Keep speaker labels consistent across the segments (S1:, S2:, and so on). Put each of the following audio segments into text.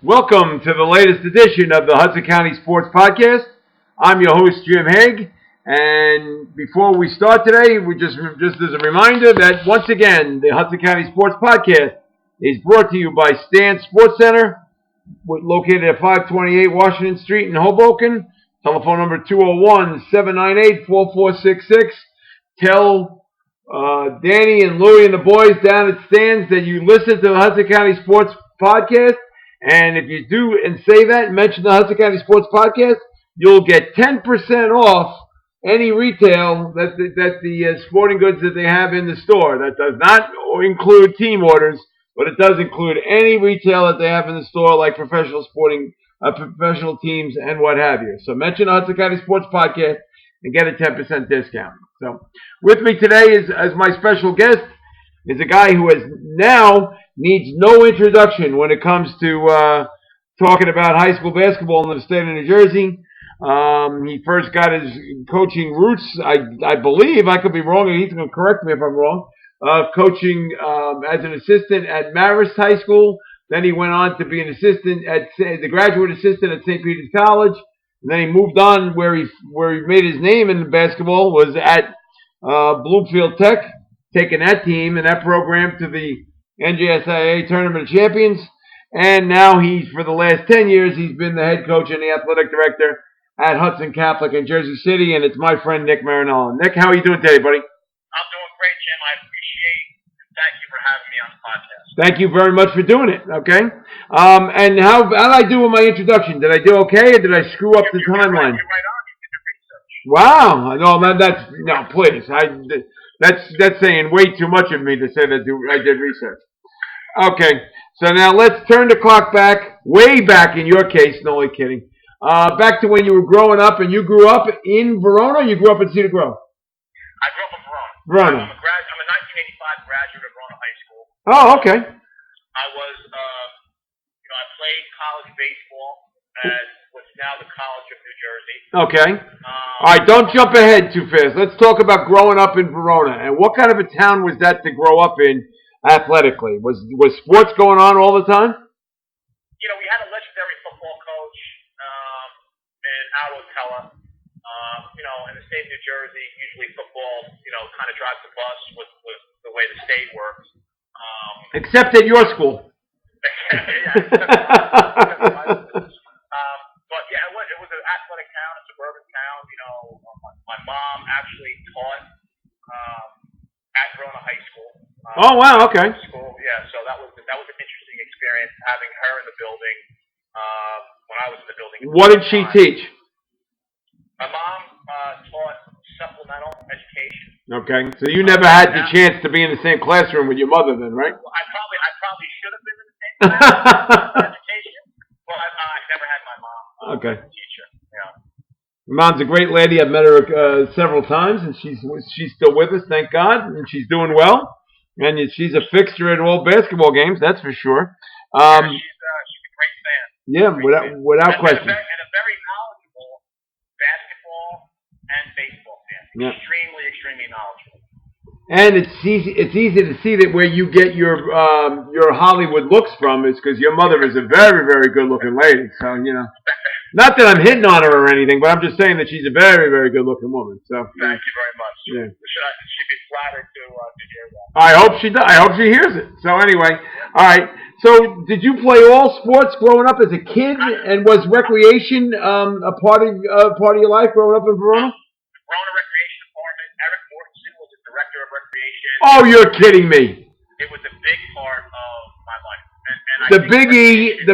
S1: Welcome to the latest edition of the Hudson County Sports Podcast. I'm your host, Jim Haig, and before we start today, we just as a reminder that once again, the Hudson County Sports Podcast is brought to you by Stan Sports Center, located at 528 Washington Street in Hoboken. Telephone number 201-798-4466. Tell Danny and Louie and the boys down at Stan's that you listen to the Hudson County Sports Podcast. And if you do and say that and mention the Hudson County Sports Podcast, you'll get 10% off any retail that the sporting goods that they have in the store. That does not include team orders, but it does include any retail that they have in the store, like professional teams and what have you. So mention the Hudson County Sports Podcast and get a 10% discount. So with me today is, as my special guest, is a guy who has now needs no introduction when it comes to talking about high school basketball in the state of New Jersey. He first got his coaching roots, I believe, I could be wrong, and he's going to correct me if I'm wrong, coaching as an assistant at Marist High School. Then he went on to be an assistant the graduate assistant at St. Peter's College. And then he moved on where he made his name in basketball was at Bloomfield Tech, taking that team and that program to the NJSIA Tournament of Champions. And now for the last 10 years, he's been the head coach and the athletic director at Hudson Catholic in Jersey City. And it's my friend, Nick Mariniello. Nick, how are you doing today, buddy?
S2: I'm doing great, Jim. I appreciate and thank you for having me on the podcast.
S1: Thank you very much for doing it, okay? And how did I do with my introduction? Did I do okay, or did I screw up the timeline?
S2: You're right on. You did the research.
S1: Wow. No, man, please. That's saying way too much of me to say that I did research. Okay, so now let's turn the clock back, way back in your case, no only kidding, back to when you were growing up, and you grew up in Verona, or you grew up in Cedar Grove?
S2: I grew up in Verona.
S1: Verona.
S2: I'm a 1985 graduate of Verona High School.
S1: Oh, okay.
S2: I was, I played college baseball at what's now the College of New Jersey.
S1: Okay. All right, don't jump ahead too fast. Let's talk about growing up in Verona. And what kind of a town was that to grow up in athletically? Was sports going on all the time?
S2: You know, we had a legendary football coach in Al Tella. In the state of New Jersey, usually football, kind of drives the bus with the way the state works.
S1: Except at your school.
S2: But yeah, it was an athletic town, a suburban town. My mom actually taught at Verona High School.
S1: Oh wow, okay.
S2: School, yeah. So that was an interesting experience having her in the building when I was in the building.
S1: What did she teach?
S2: My mom taught supplemental education.
S1: Okay, so you never had the chance to be in the same classroom with your mother, then, right?
S2: Well, I probably should have been in the same classroom education, but I never had my mom as a teacher. Yeah.
S1: Your mom's a great lady. I've met her several times, and she's still with us, thank God, and she's doing well. And she's a fixture at all basketball games, that's for sure.
S2: She's a great fan.
S1: Yeah, without question.
S2: And a very knowledgeable basketball and baseball fan.
S1: Yeah.
S2: Extremely knowledgeable.
S1: And it's easy to see that where you get your Hollywood looks from is because your mother is a very, very good looking lady. So not that I'm hitting on her or anything, but I'm just saying that she's a very, very good looking woman. So
S2: thank you very much.
S1: Yeah.
S2: She'd be flattered to hear that.
S1: I hope she does. I hope she hears it. So anyway, all right. So did you play all sports growing up as a kid, and was recreation a part of your life growing up in Verona?
S2: Verona Recreation Department. Eric Mortensen was the director of recreation.
S1: Oh, you're kidding me!
S2: It was a big part of my life. And
S1: the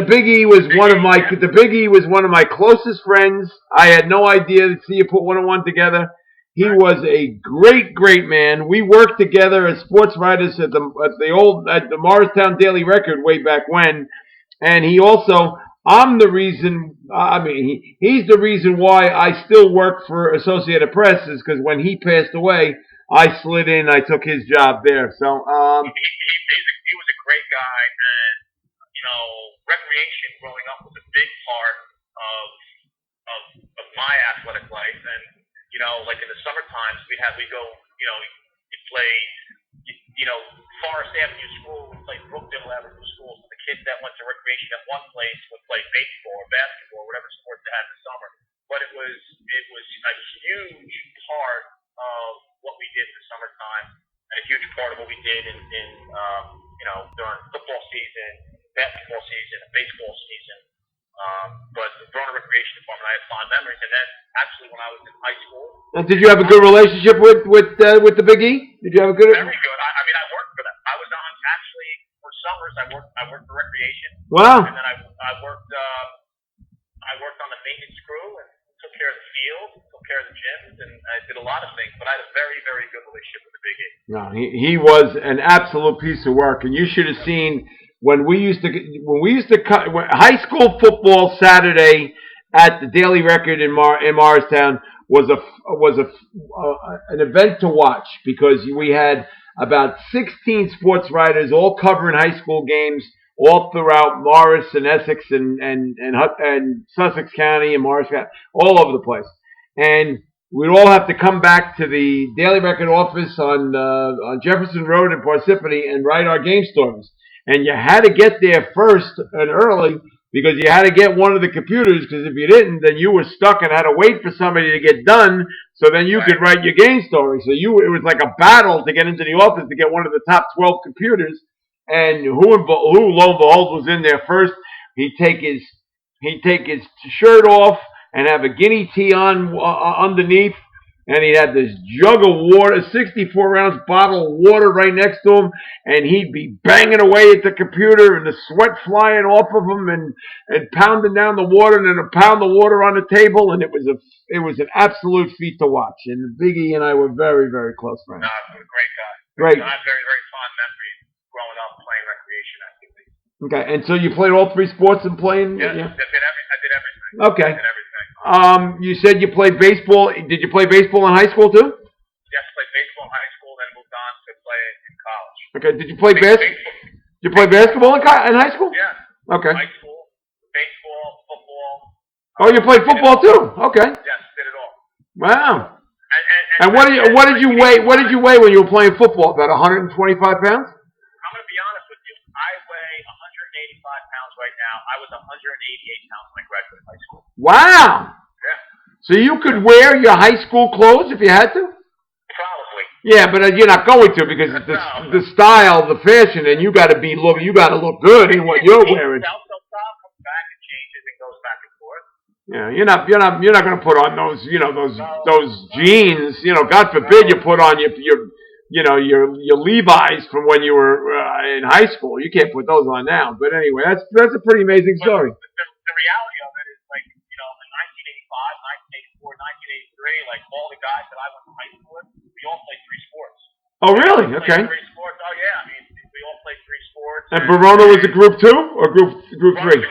S1: Big E was one of my closest friends. I had no idea to see you put one and one together. He was a great, great man. We worked together as sports writers at the Morristown Daily Record way back when, and he's the reason why I still work for Associated Press, is because when he passed away, I slid in. I took his job there. So
S2: he was a great guy, and recreation growing up was a big part of my athletic life. And like in the summer times, we go, you play, Forest Avenue School, we play Brookdale Avenue School. So the kids that went to recreation at one place would play baseball or basketball or whatever sports they had in the summer. But it was a huge part of what we did in the summertime, and a huge part of what we did in during football season, basketball season, and baseball season. But the Verona Recreation Department, I have fond memories. And then actually, when I was in high school,
S1: And did you have a good relationship with the Big E? Did you have a good?
S2: very good. I mean, I worked for them. I was on actually for summers. I worked for recreation.
S1: Wow.
S2: And then I worked on the maintenance crew and took care of the field, took care of the gyms, and I did a lot of things. But I had a very, very good relationship with the Big E.
S1: No, he was an absolute piece of work, and you should have seen when we used to cut high school football Saturday at the Daily Record in Morristown was an event to watch, because we had about 16 sports writers all covering high school games all throughout Morris and Essex and Sussex County and Morris County, all over the place. And we'd all have to come back to the Daily Record office on Jefferson Road in Parsippany and write our game stories. And you had to get there first and early, because you had to get one of the computers, because if you didn't, then you were stuck and had to wait for somebody to get done, so then you could write your game story. So it was like a battle to get into the office to get one of the top 12 computers. And who lo and behold was in there first? He'd take his shirt off and have a guinea tea on underneath, and he'd have this jug of water, a 64-ounce bottle of water right next to him, and he'd be banging away at the computer and the sweat flying off of him and pounding down the water, and then a pound of water on the table, and it was an absolute feat to watch. And Big E and I were very, very close friends.
S2: No, he was a great guy.
S1: Great.
S2: I have very, very fond memories growing up playing recreation activities.
S1: Okay, and so you played all three sports and playing?
S2: Yeah,
S1: Yeah.
S2: I did everything.
S1: Okay.
S2: I did everything.
S1: You said you played baseball. Did you play baseball in high school too?
S2: Yes, played baseball in high school, then moved on to play in college.
S1: Okay. Did you play basketball? Did you play basketball in high school?
S2: Yeah.
S1: Okay.
S2: High school, baseball, football.
S1: Oh, you played football too? Okay.
S2: Yes, did it all.
S1: Wow.
S2: And
S1: what did you weigh? What did you weigh when you were playing football? About 125 pounds?
S2: I'm going to be honest with you. I weigh 185 pounds right now. I was 188 pounds when I graduated high school.
S1: Wow.
S2: Yeah.
S1: So you could wear your high school clothes if you had to?
S2: Probably.
S1: Yeah, but you're not going to, because it's the style, the fashion, and you got to look good in what you're wearing.
S2: Comes back and changes and goes back and forth.
S1: Yeah, you're not going to put on those jeans. God forbid you put on your Levi's from when you were in high school. You can't put those on now. But anyway, that's a pretty amazing story.
S2: The reality of it is, like, in 1985, 1984, 1983, like all the guys that I went to high school with, we all played three sports.
S1: Oh, really? Okay.
S2: Three sports. Oh yeah, I mean, we all played three sports.
S1: And Verona was a group 2 or group 3?
S2: Group 1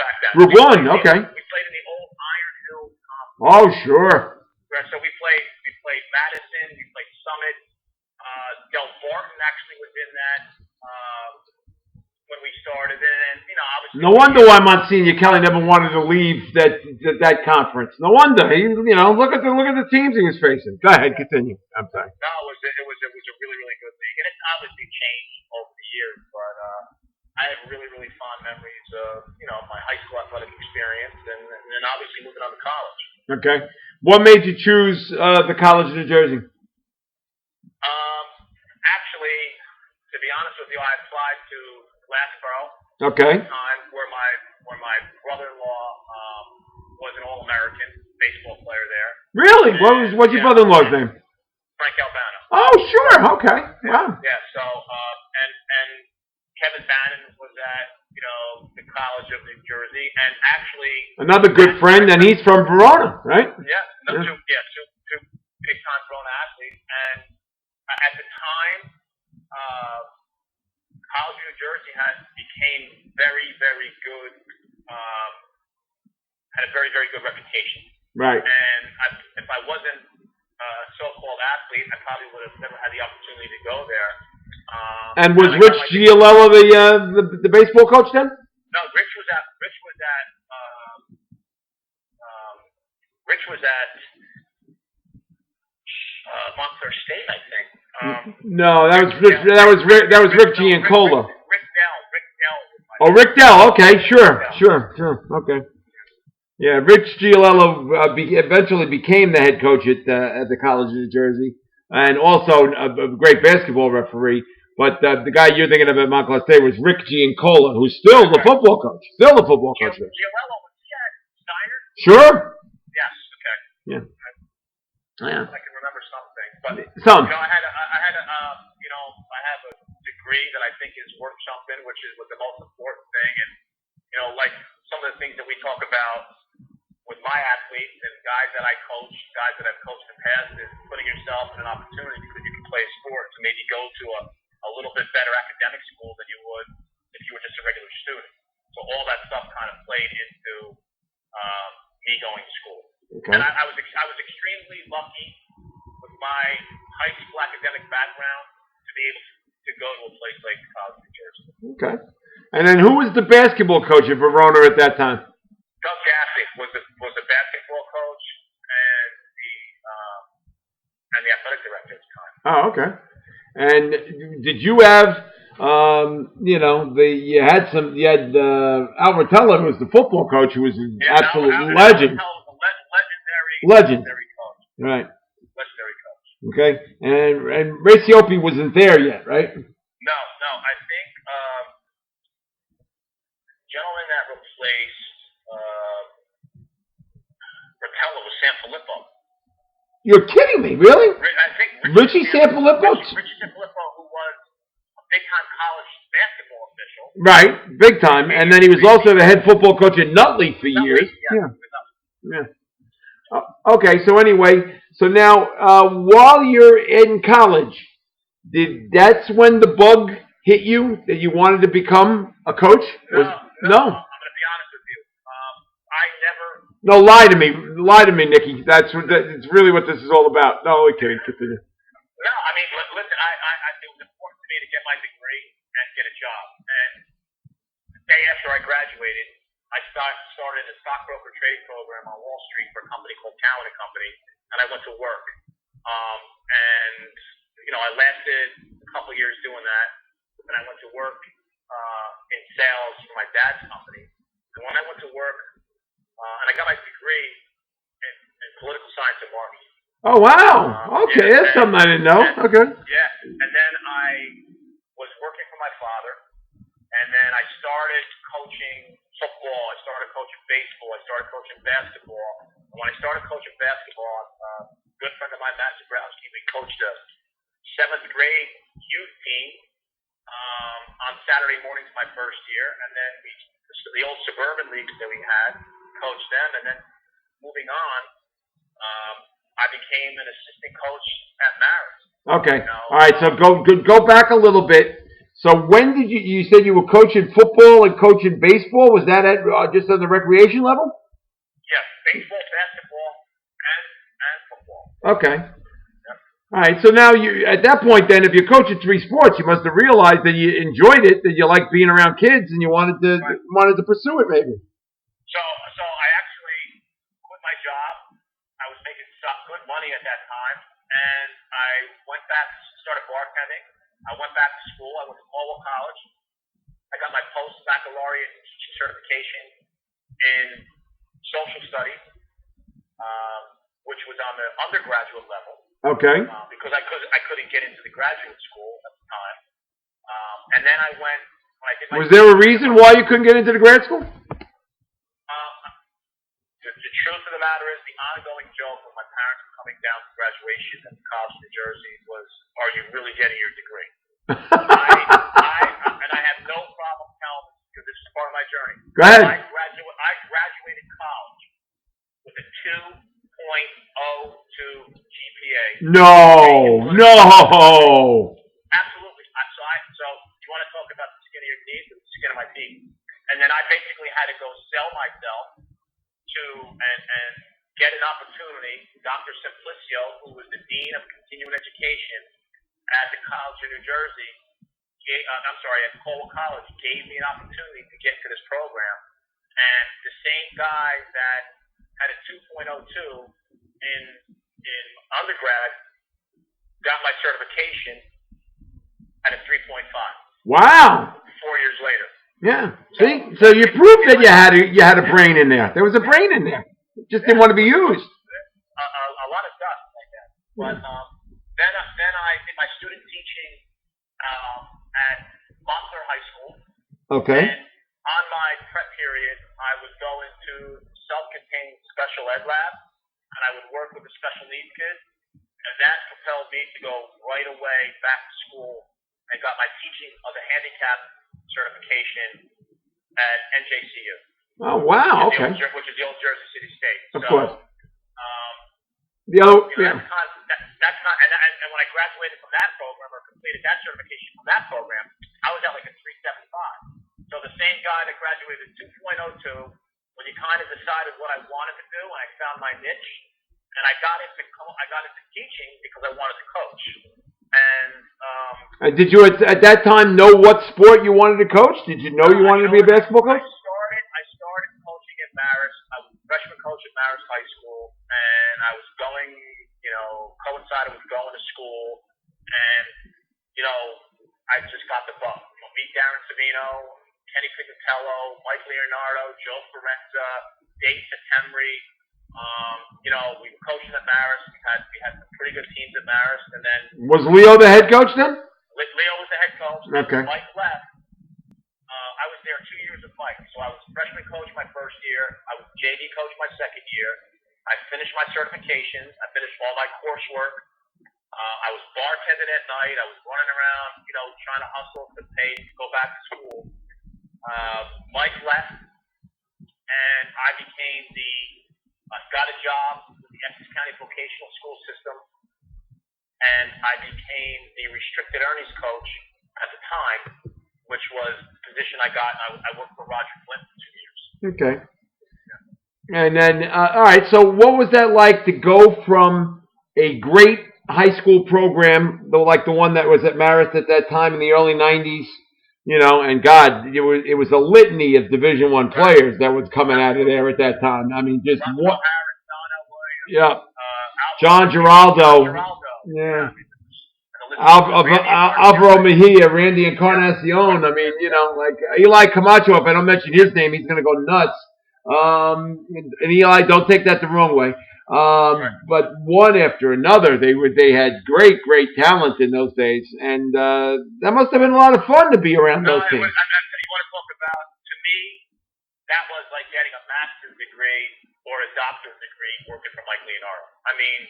S2: back then.
S1: Group 1, okay.
S2: We played in the old Iron Hill Conference.
S1: Oh, sure.
S2: So we played Madison, we played Summit. Del Barton actually was in that when we started. And obviously.
S1: No wonder why Monsignor Kelly never wanted to leave that conference. No wonder. Look at the teams he was facing. Go ahead, continue. I'm sorry.
S2: No, it was a really, really good league, and it's obviously changed over the years. But I have really, really fond memories of my high school athletic experience, and then obviously moving on to college.
S1: Okay. What made you choose the College of New Jersey?
S2: Actually, to be honest with you, I applied to Glassboro.
S1: Okay.
S2: At the time where my brother-in-law was an All-American baseball player there.
S1: Really? What's your brother-in-law's name?
S2: Frank Albano.
S1: Oh, sure. Okay. Wow.
S2: Yeah. So and Kevin Bannon was at the College of New Jersey, and actually
S1: another good friend, and he's from Verona, right?
S2: Yeah. Two big-time Verona athletes, and at the time, College of New Jersey became very, very good. Had a very, very good reputation.
S1: Right.
S2: And if I wasn't a so-called athlete, I probably would have never had the opportunity to go there.
S1: And was Rich Giolello the baseball coach then?
S2: No, Rich was at Montclair State, I think.
S1: No, that was Rick Giancola.
S2: Rick Dell.
S1: Oh, Rick Dell. Okay, sure. Okay. Yeah, Rich Giolello eventually became the head coach at the College of New Jersey, and also a great basketball referee. But the guy you're thinking of at Montclair State was Rick Giancola, who's still the football coach. Still the football coach there.
S2: Giolello, was he at Steiner?
S1: Sure.
S2: Yes. Okay.
S1: Yeah.
S2: I can remember something, but
S1: some.
S2: I have a degree that I think is worth something, which is the most important thing, and like some of the things that we talk about with my athletes and guys that I coach, guys that I've coached in the past, is putting yourself in an opportunity because you can play a sport to maybe go to a little bit better academic school than you would if you were just a regular student. So all that stuff kind of played into me going to school. Okay. And I was extremely lucky with my high school academic background to be able to go to a place like the College of New Jersey. Okay.
S1: And then who was the basketball coach at Verona at that time?
S2: Doug Gaffney was the basketball coach and the athletic director at the time.
S1: Oh, okay. And did you have you had Al Rotella, who was the football coach, who was an absolute legend.
S2: Legendary coach.
S1: Right.
S2: Legendary coach.
S1: Okay. And Ray Ciopi wasn't there yet, right?
S2: No. I think the gentleman that replaced Rotella was San Filippo.
S1: You're kidding me, really?
S2: I think
S1: Richie Sanfilippo?
S2: Richie Sanfilippo, who was a big-time college basketball official.
S1: Right, big time. And then he was also the head football coach at Nutley for years. Yeah. Okay, so anyway, so now while you're in college, that's when the bug hit you that you wanted to become a coach?
S2: No. I'm going to be honest with you. I never...
S1: No, lie to me, Nicky. That's really what this is all about. No, only kidding. Continue.
S2: No, I mean, listen. It was important to me to get my degree and get a job. And the day after I graduated, I started a stockbroker trade program on Wall Street for a company called Talent & Company, and I went to work. I lasted a couple years doing that, and I went to work in sales for my dad's company. And when I went to work, and I got my degree in political science and marketing.
S1: Oh, wow. Okay, that's something I didn't know. Okay.
S2: Yeah, and then I was working for my father, and then I started coaching football. I started coaching baseball. I started coaching basketball. And when I started coaching basketball, a good friend of mine, Matt Zabrowski, we coached a 7th grade youth team on Saturday mornings my first year, and then the old suburban leagues that we had, coached them, and then moving on, I became an assistant coach at Maris.
S1: Okay. All right. So go back a little bit. So when did you said you were coaching football and coaching baseball? Was that at just on the recreation level?
S2: Yes, baseball, basketball, and football.
S1: Okay. Yep. All right. So now at that point, then, if you're coaching 3 sports, you must have realized that you enjoyed it, that you liked being around kids, and you wanted to pursue it, maybe.
S2: So I actually quit my job. I was making some good money at that time, and I went back, started bartending. I went back to school. I went to Colwell College. I got my post-baccalaureate teaching certification in social studies, which was on the undergraduate level.
S1: Okay.
S2: Because I couldn't get into the graduate school at the time. And then I went. When I did my
S1: was there a reason why you couldn't get into the grad school?
S2: The truth of the matter is, the ongoing joke when my parents were coming down for graduation at the College of New Jersey was, "Are you really getting your degree?" And I have no problem telling this because this is part of my journey.
S1: Go ahead.
S2: I graduated college with a 2.02 GPA.
S1: No.
S2: Absolutely. So you want to talk about the skin of your teeth or the skin of my teeth? And then I basically had to go sell myself and get an opportunity. Dr. Simplicio, who was the Dean of Continuing Education at the College of New Jersey, at Colwell College, gave me an opportunity to get into this program. And the same guy that had a 2.02 in undergrad got my certification at a 3.5.
S1: Wow.
S2: 4 years later.
S1: Yeah. See, so you proved that you had a brain in there. There was a brain in there. It just didn't want to be used.
S2: A lot of stuff like that. But then I did my student teaching at Montclair High School.
S1: Okay.
S2: And on my prep period, I would go into self-contained special ed lab, and I would work with a special needs kid, and that propelled me to go right away back to school and got my teaching of the handicap certification at NJCU.
S1: Oh wow! Okay.
S2: Which is the old Jersey City State.
S1: Of course.
S2: The other, and when I graduated from that program or completed that certification from that program, I was at like a 375. So the same guy that graduated 2.02, when you kind of decided what I wanted to do, and I found my niche, and I got into teaching because I wanted to coach. And
S1: did you at that time know what sport you wanted to coach? Did you know you wanted to be a basketball coach?
S2: I started coaching at Marist. I was a freshman coach at Marist High School, and I was going, coincided with going to school, and I just got the bug. Meet Darren Savino, Kenny Piccatello, Mike Leonardo, Joe Forenza, Dave Septembri. We were coaching at Marist. We had some pretty good teams at Marist, and then
S1: was Leo the head coach then?
S2: Leo was the head coach.
S1: Okay.
S2: Mike left. I was there 2 years with Mike, so I was freshman coach my first year. I was JV coach my second year. I finished my certifications. I finished all my coursework. I was bartending at night. I was running around, trying to hustle to pay to go back to school. Mike left, and I got a job with the Essex County vocational school system, and I became the restricted earnings coach at the time, which was the position I got. I worked for Roger Flint for 2 years.
S1: Okay. And then, all right, so what was that like to go from a great high school program, like the one that was at Marist at that time in the early 90s, and God, it was a litany of Division I players that was coming out of there at that time. I mean, just what? Yeah. John Giraldo. Yeah. Alvaro Mejia, Randy Encarnacion. I mean, like Eli Camacho, if I don't mention his name, he's going to go nuts. And Eli, don't take that the wrong way. But one after another, they had great talent in those days, and that must have been a lot of fun to be around those teams.
S2: You want to talk about, to me, that was like getting a master's degree or a doctorate degree working for Mike Leonardo. I mean,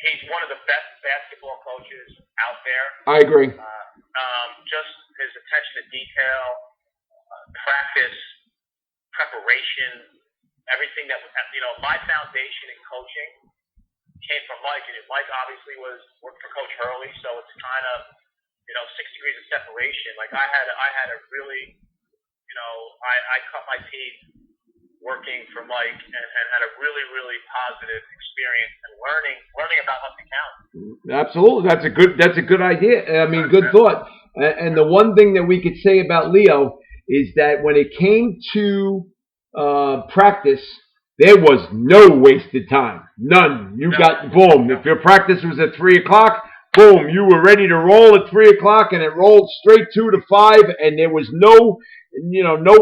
S2: he's one of the best basketball coaches out there.
S1: I agree.
S2: Just his attention to detail, practice, preparation, everything that was, my foundation in coaching came from Mike, and Mike obviously worked for Coach Hurley, so it's kind of, 6 degrees of separation. Like I had a really, I cut my teeth working for Mike and had a really, really positive experience and learning about Hudson County.
S1: Absolutely, that's a good idea. I mean, good thought. And the one thing that we could say about Leo is that when it came to practice, there was no wasted time. None. You got boom. If your practice was at 3 o'clock, boom, you were ready to roll at 3 o'clock, and it rolled straight 2 to 5, and there was no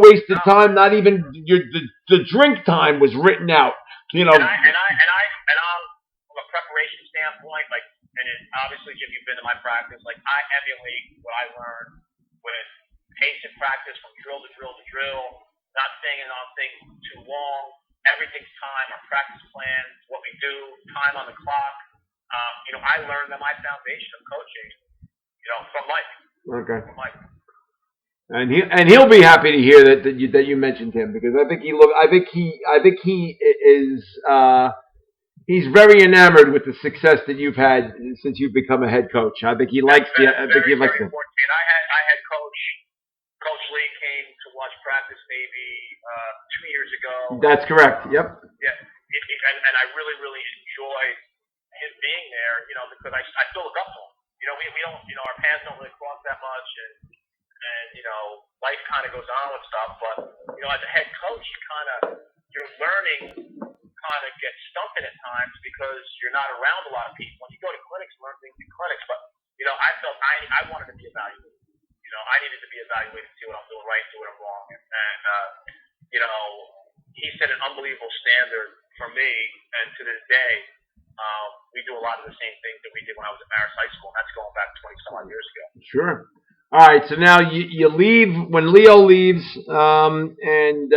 S1: wasted time. Not even the drink time was written out.
S2: And I'm from a preparation standpoint, like, and obviously, Jim, you've been to my practice. Like, I emulate what I learned with pace in practice from drill to drill to drill, not staying on things too long. Everything's time. Our practice plans, what we do, time on the clock. I learned that my foundation of coaching, from Mike.
S1: Okay.
S2: From Mike.
S1: And he'll be happy to hear that you mentioned him, because I think he is he's very enamored with the success that you've had since you've become a head coach. I think he likes the. I think he likes it.
S2: And I had Coach Lee came to watch practice maybe 2 years ago.
S1: That's correct. Yep.
S2: Yeah, and I really, really enjoyed his being there. Because I still look up to him. We don't. Our paths don't really cross that much, and life kind of goes on with stuff. But as a head coach, your learning kind of gets stunted at times because you're not around a lot of people. When you go to clinics, learn things in clinics. But I felt I wanted to be evaluated. I needed to be evaluated to see what I'm doing right, see what I'm wrong, and he set an unbelievable standard for me, and to this day, we do a lot of the same things that we did when I was at Marist High School, and that's going back 20-some odd years ago.
S1: Sure. All right, so now you leave when Leo leaves, and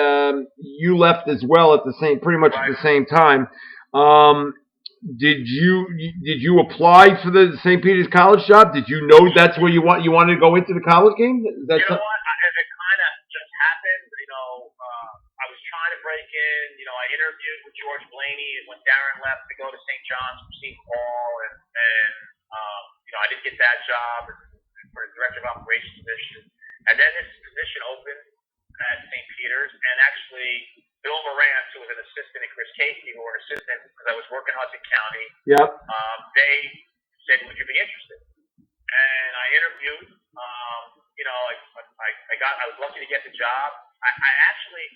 S1: you left as well pretty much at the same time. Did you apply for the St. Peter's College job? Did you know that's where you wanted to go into the college game?
S2: You know what? It kind of just happened. I was trying to break in. I interviewed with George Blaney when Darren left to go to St. John's from St. Paul, and I didn't get that job for the director of operations position. And then this position opened at St. Peter's, and actually Bill Morant, who was an assistant, and Chris Casey, who were an assistant because I was working Hudson County.
S1: Yep.
S2: They said, "Would you be interested?" And I interviewed. I was lucky to get the job. I actually,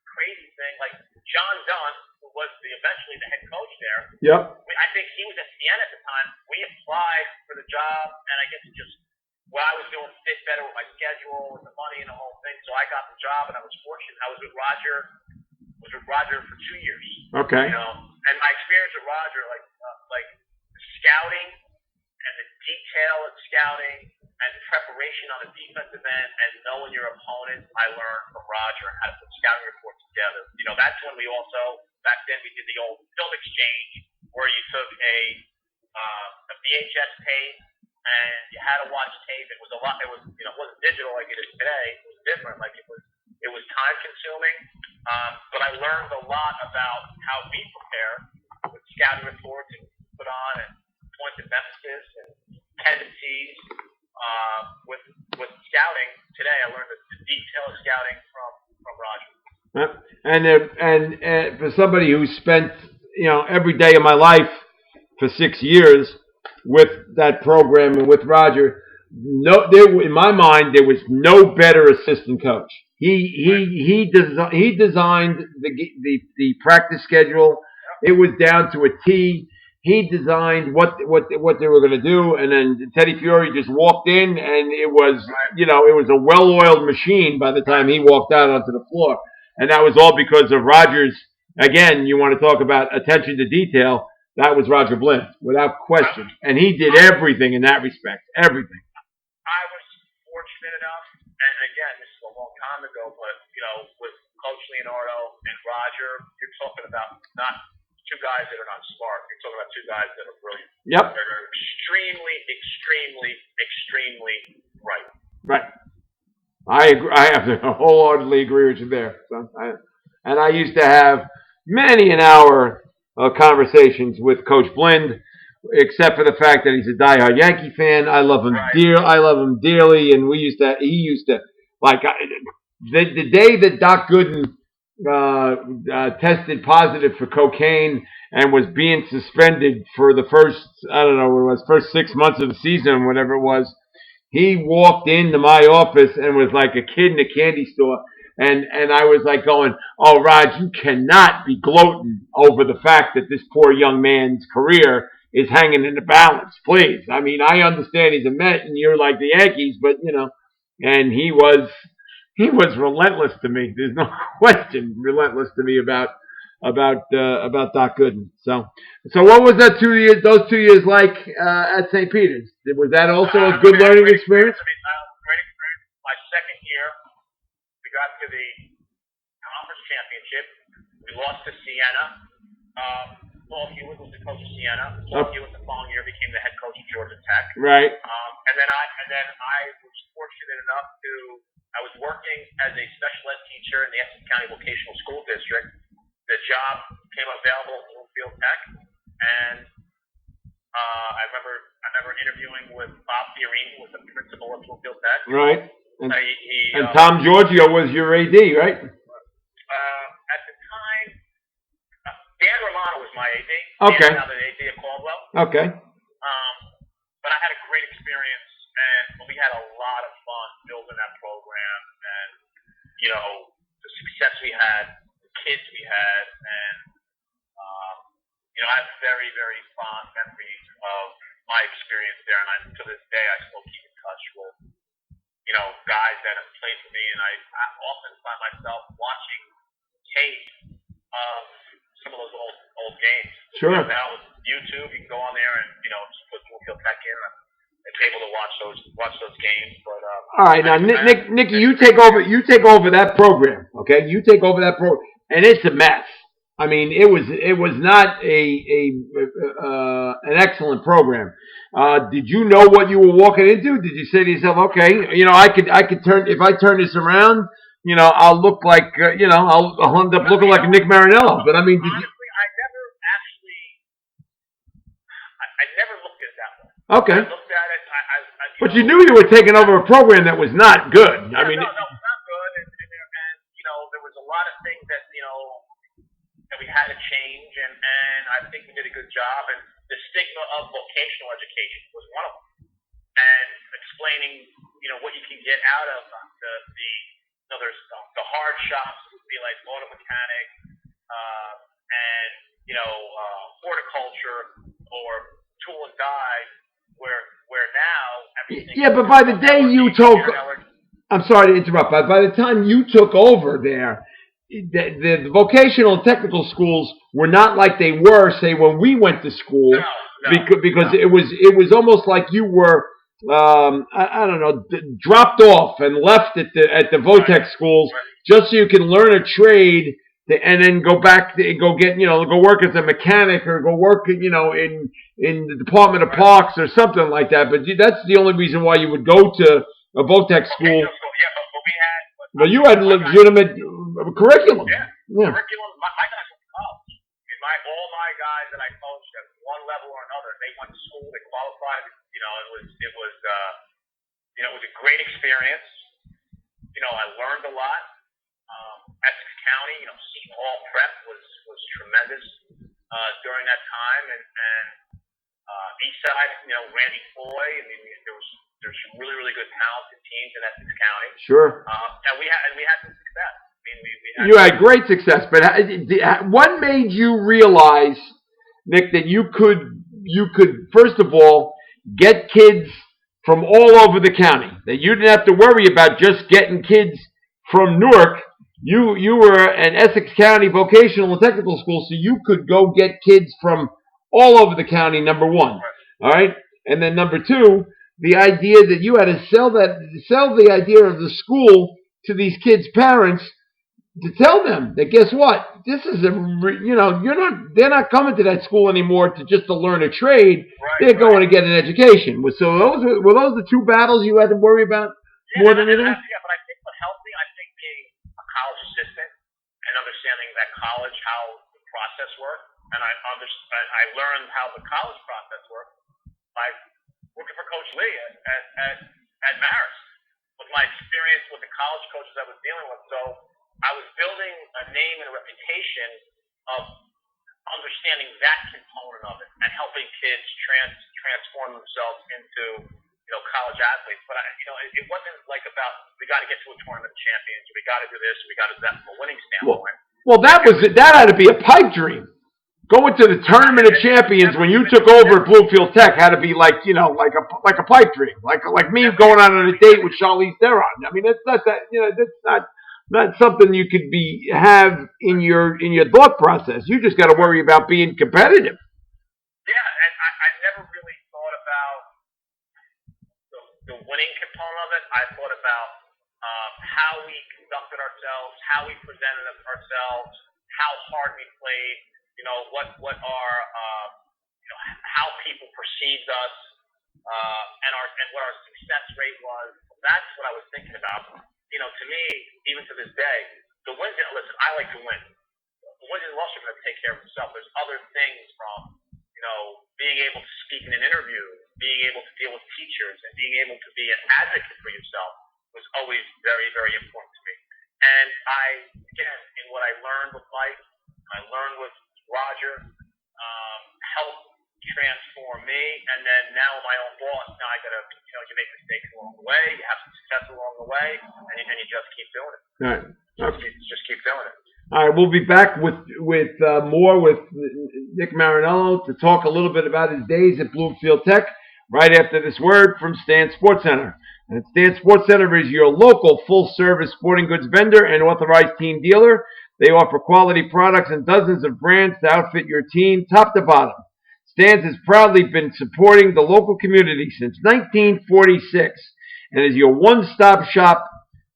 S2: crazy thing, like John Dunn, who was eventually the head coach there.
S1: Yep.
S2: I think he was at Siena at the time. We applied for the job, and I guess it just what I was doing fit better with my schedule and the money and the whole thing. So I got the job, and I was fortunate. I was with Roger for 2 years.
S1: Okay.
S2: And my experience with Roger, like scouting and the detail of scouting and preparation on the defensive end and knowing your opponent, I learned from Roger how to put scouting reports together. That's when we also back then we did the old film exchange where you took a VHS tape and you had to watch tape. It was a lot. It wasn't digital like it is today. It was different. Like it was time consuming. But I learned a lot about how we prepare with scouting reports and put on and points of emphasis and tendencies. With scouting today, I learned the detail of scouting from Roger.
S1: And for somebody who spent every day of my life for 6 years with that program and with Roger, in my mind there was no better assistant coach. He designed the practice schedule. It was down to a T. He designed what they were going to do, and then Teddy Fiore just walked in, and it was it was a well-oiled machine by the time he walked out onto the floor, and that was all because of Roger's. Again, you want to talk about attention to detail? That was Roger Blind, without question, and he did everything in that respect. Everything.
S2: I was fortunate enough, and again, this is a long time ago, but with Coach Leonardo and Roger, you're talking about not two guys that are not smart. You're talking about two guys that are brilliant.
S1: Yep.
S2: They're extremely, extremely, extremely right.
S1: Right. I agree. I have to wholeheartedly agree with you there. I used to have many an hour of conversations with Coach Blind, except for the fact that he's a diehard Yankee fan. I love him I love him dearly, and he used to like the day that Doc Gooden tested positive for cocaine and was being suspended for the first 6 months of the season, whatever it was. He walked into my office and was like a kid in a candy store, and I was like going, "Oh, Raj, you cannot be gloating over the fact that this poor young man's career is hanging in the balance, please. I mean, I understand he's a Met and you're like the Yankees, but and he was relentless to me. There's no question, relentless to me about Doc Gooden. So what was those 2 years like at St. Peter's? Was that also a good learning experience?
S2: Great experience. My second year, we got to the conference championship. We lost to Siena. Paul Hewitt was the coach of Siena. Paul Hewitt the following year became the head coach of Georgia Tech.
S1: Right.
S2: And then I was fortunate enough I was working as a special ed teacher in the Essex County Vocational School District. The job came available at Bloomfield Tech, and I remember interviewing with Bob Fiorini, who was the principal of Bloomfield Tech.
S1: Right. And Tom Giorgio was your AD, right?
S2: At the time, Dan Romano was my AD.
S1: Okay.
S2: Now the AD at Caldwell.
S1: Okay.
S2: But I had a great experience, and we had a lot of fun building that program, and the success we had, the kids we had, and I have very, very fond memories of my experience there, and to this day I still keep in touch with guys that have played for me, and I often find myself watching tape of some of those old games.
S1: Sure.
S2: Now with YouTube, you can go on there and just put Bluefield Tech in and be able to watch those games. But
S1: all right, now Nicky, you take over that program, okay? You take over that program, and it's a mess. I mean, it was not an excellent program. Did you know what you were walking into? Did you say to yourself, okay, I could turn, if I turn this around, I'll look like, I'll end up looking like Nick Mariniello. But I mean,
S2: honestly, I never looked at it that way.
S1: Okay.
S2: I looked at it.
S1: But you knew you were taking over a program that was not good.
S2: Yeah, no, it's not good, and there was a lot of things that that we had to change, and I think we did a good job. And the stigma of vocational education was one of them, and explaining what you can get out of there's the hard shops would be like auto mechanic, and horticulture or tool and die, where now everything.
S1: Yeah, but by the day you took, I'm sorry to interrupt, but by the time you took over there, the vocational and technical schools were not like they were, say, when we went to school, because it was almost like you were, I don't know, dropped off and left at the Votech schools just so you can learn a trade. And then go back, go work as a mechanic or go work, in the Department of Parks or something like that. But that's the only reason why you would go to a Votech school.
S2: Yeah, but we had.
S1: But you had legitimate curriculum.
S2: Yeah. Curriculum. My guys went to college. All my guys that I coached at one level or another, they went to school, they qualified. It was a great experience. I learned a lot. Essex County, Seton Hall Prep was tremendous during that time, and Eastside, Randy Foy. I mean, there's really really good talented teams in Essex County.
S1: Sure.
S2: And we had some success. I mean,
S1: you had great success, but what made you realize, Nick, that you could first of all get kids from all over the county, that you didn't have to worry about just getting kids from Newark? You were an Essex County vocational and technical school, so you could go get kids from all over the county, number one. All right? And then number two, the idea that you had to sell the idea of the school to these kids' parents to tell them that, guess what? This is they're not coming to that school anymore to learn a trade. They're going to get an education. So were those the two battles you had to worry about more than anything?
S2: Yeah, but I think what helped me, being a college assistant and understanding that college, how the process worked, and I learned how the college process worked by working for Coach Lee at Marist with my experience with the college coaches I was dealing with. So I was building a name and a reputation of understanding that component of it and helping kids transform themselves into college athletes. But it wasn't like about we got to get to a tournament of champions, we got to do this, we got to do that from a winning standpoint.
S1: Well, that had to be a pipe dream. Going to the tournament of champions when you took over at Bluefield Tech had to be like a pipe dream, like me going on a date with Charlize Theron. I mean, that's not that that's not something you could have in your thought process. You just got to worry about being competitive.
S2: Yeah, and I never really thought about the winning component of it. I thought about how we conducted ourselves, how we presented ourselves, how hard we played. What our how people perceived us, and what our success rate was. That's what I was thinking about. To me, even to this day, the wins. Listen, I like to win. The wins and losses are going to take care of themselves. There's other things from being able to speak in an interview, being able to deal with teachers, and being able to be an advocate for yourself was always very, very important to me. And again, in what I learned with Mike, I learned with Roger, helped transform me, and then now my own boss. Now I gotta, you make mistakes along the way, you have some success along the way, and you just keep doing it.
S1: All right.
S2: Just keep doing it.
S1: All right, we'll be back with more with Nick Mariniello to talk a little bit about his days at Bluefield Tech right after this word from Stan Sports Center. And Stan's Sports Center is your local full-service sporting goods vendor and authorized team dealer. They offer quality products and dozens of brands to outfit your team top to bottom. Stan's has proudly been supporting the local community since 1946 and is your one-stop shop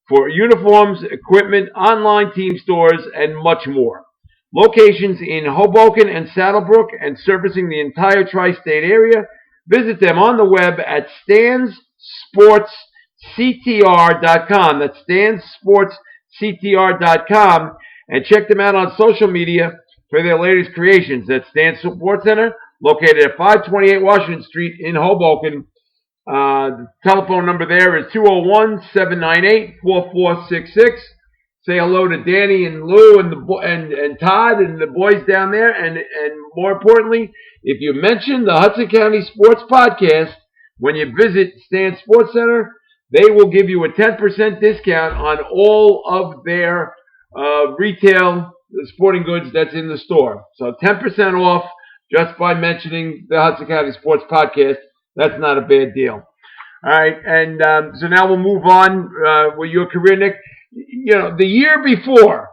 S1: for uniforms, equipment, online team stores, and much more. Locations in Hoboken and Saddlebrook and servicing the entire tri-state area. Visit them on the web at stansportsctr.com. That's stansportsctr.com. And check them out on social media for their latest creations. That's Stan's Sports Center, located at 528 Washington Street in Hoboken. The telephone number there is 201-798-4466. Say hello to Danny and Lou and Todd and the boys down there. And more importantly, if you mention the Hudson County Sports Podcast when you visit Stan's Sports Center, they will give you a 10% discount on all of their retail sporting goods that's in the store. So 10% off just by mentioning the Hudson County Sports Podcast. That's not a bad deal. All right, and so now we'll move on with your career, Nick. You know, the year before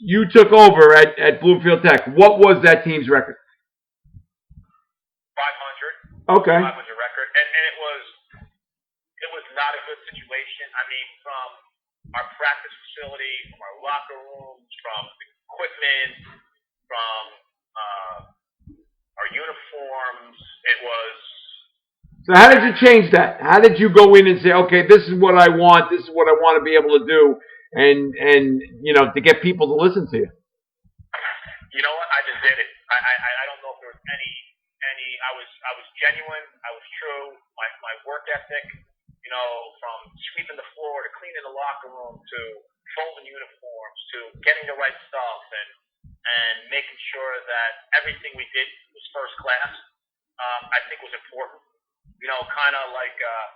S1: you took over at Bloomfield Tech, what was that team's record?
S2: 500.
S1: Okay.
S2: 500 record, and it was not a good situation. I mean, from our practice facility, from our locker rooms, from the equipment, from our uniforms, it was.
S1: So how did you change that? How did you go in and say, okay, this is what I want, this is what I want to be able to do, and you know, to get people to listen to you?
S2: You know what? I just did it. I don't know if there was any. I was genuine. I was true. My work ethic. You know, from sweeping the floor to cleaning the locker room to folding uniforms to getting the right stuff and making sure that everything we did was first class. I think was important. You know, kind of like a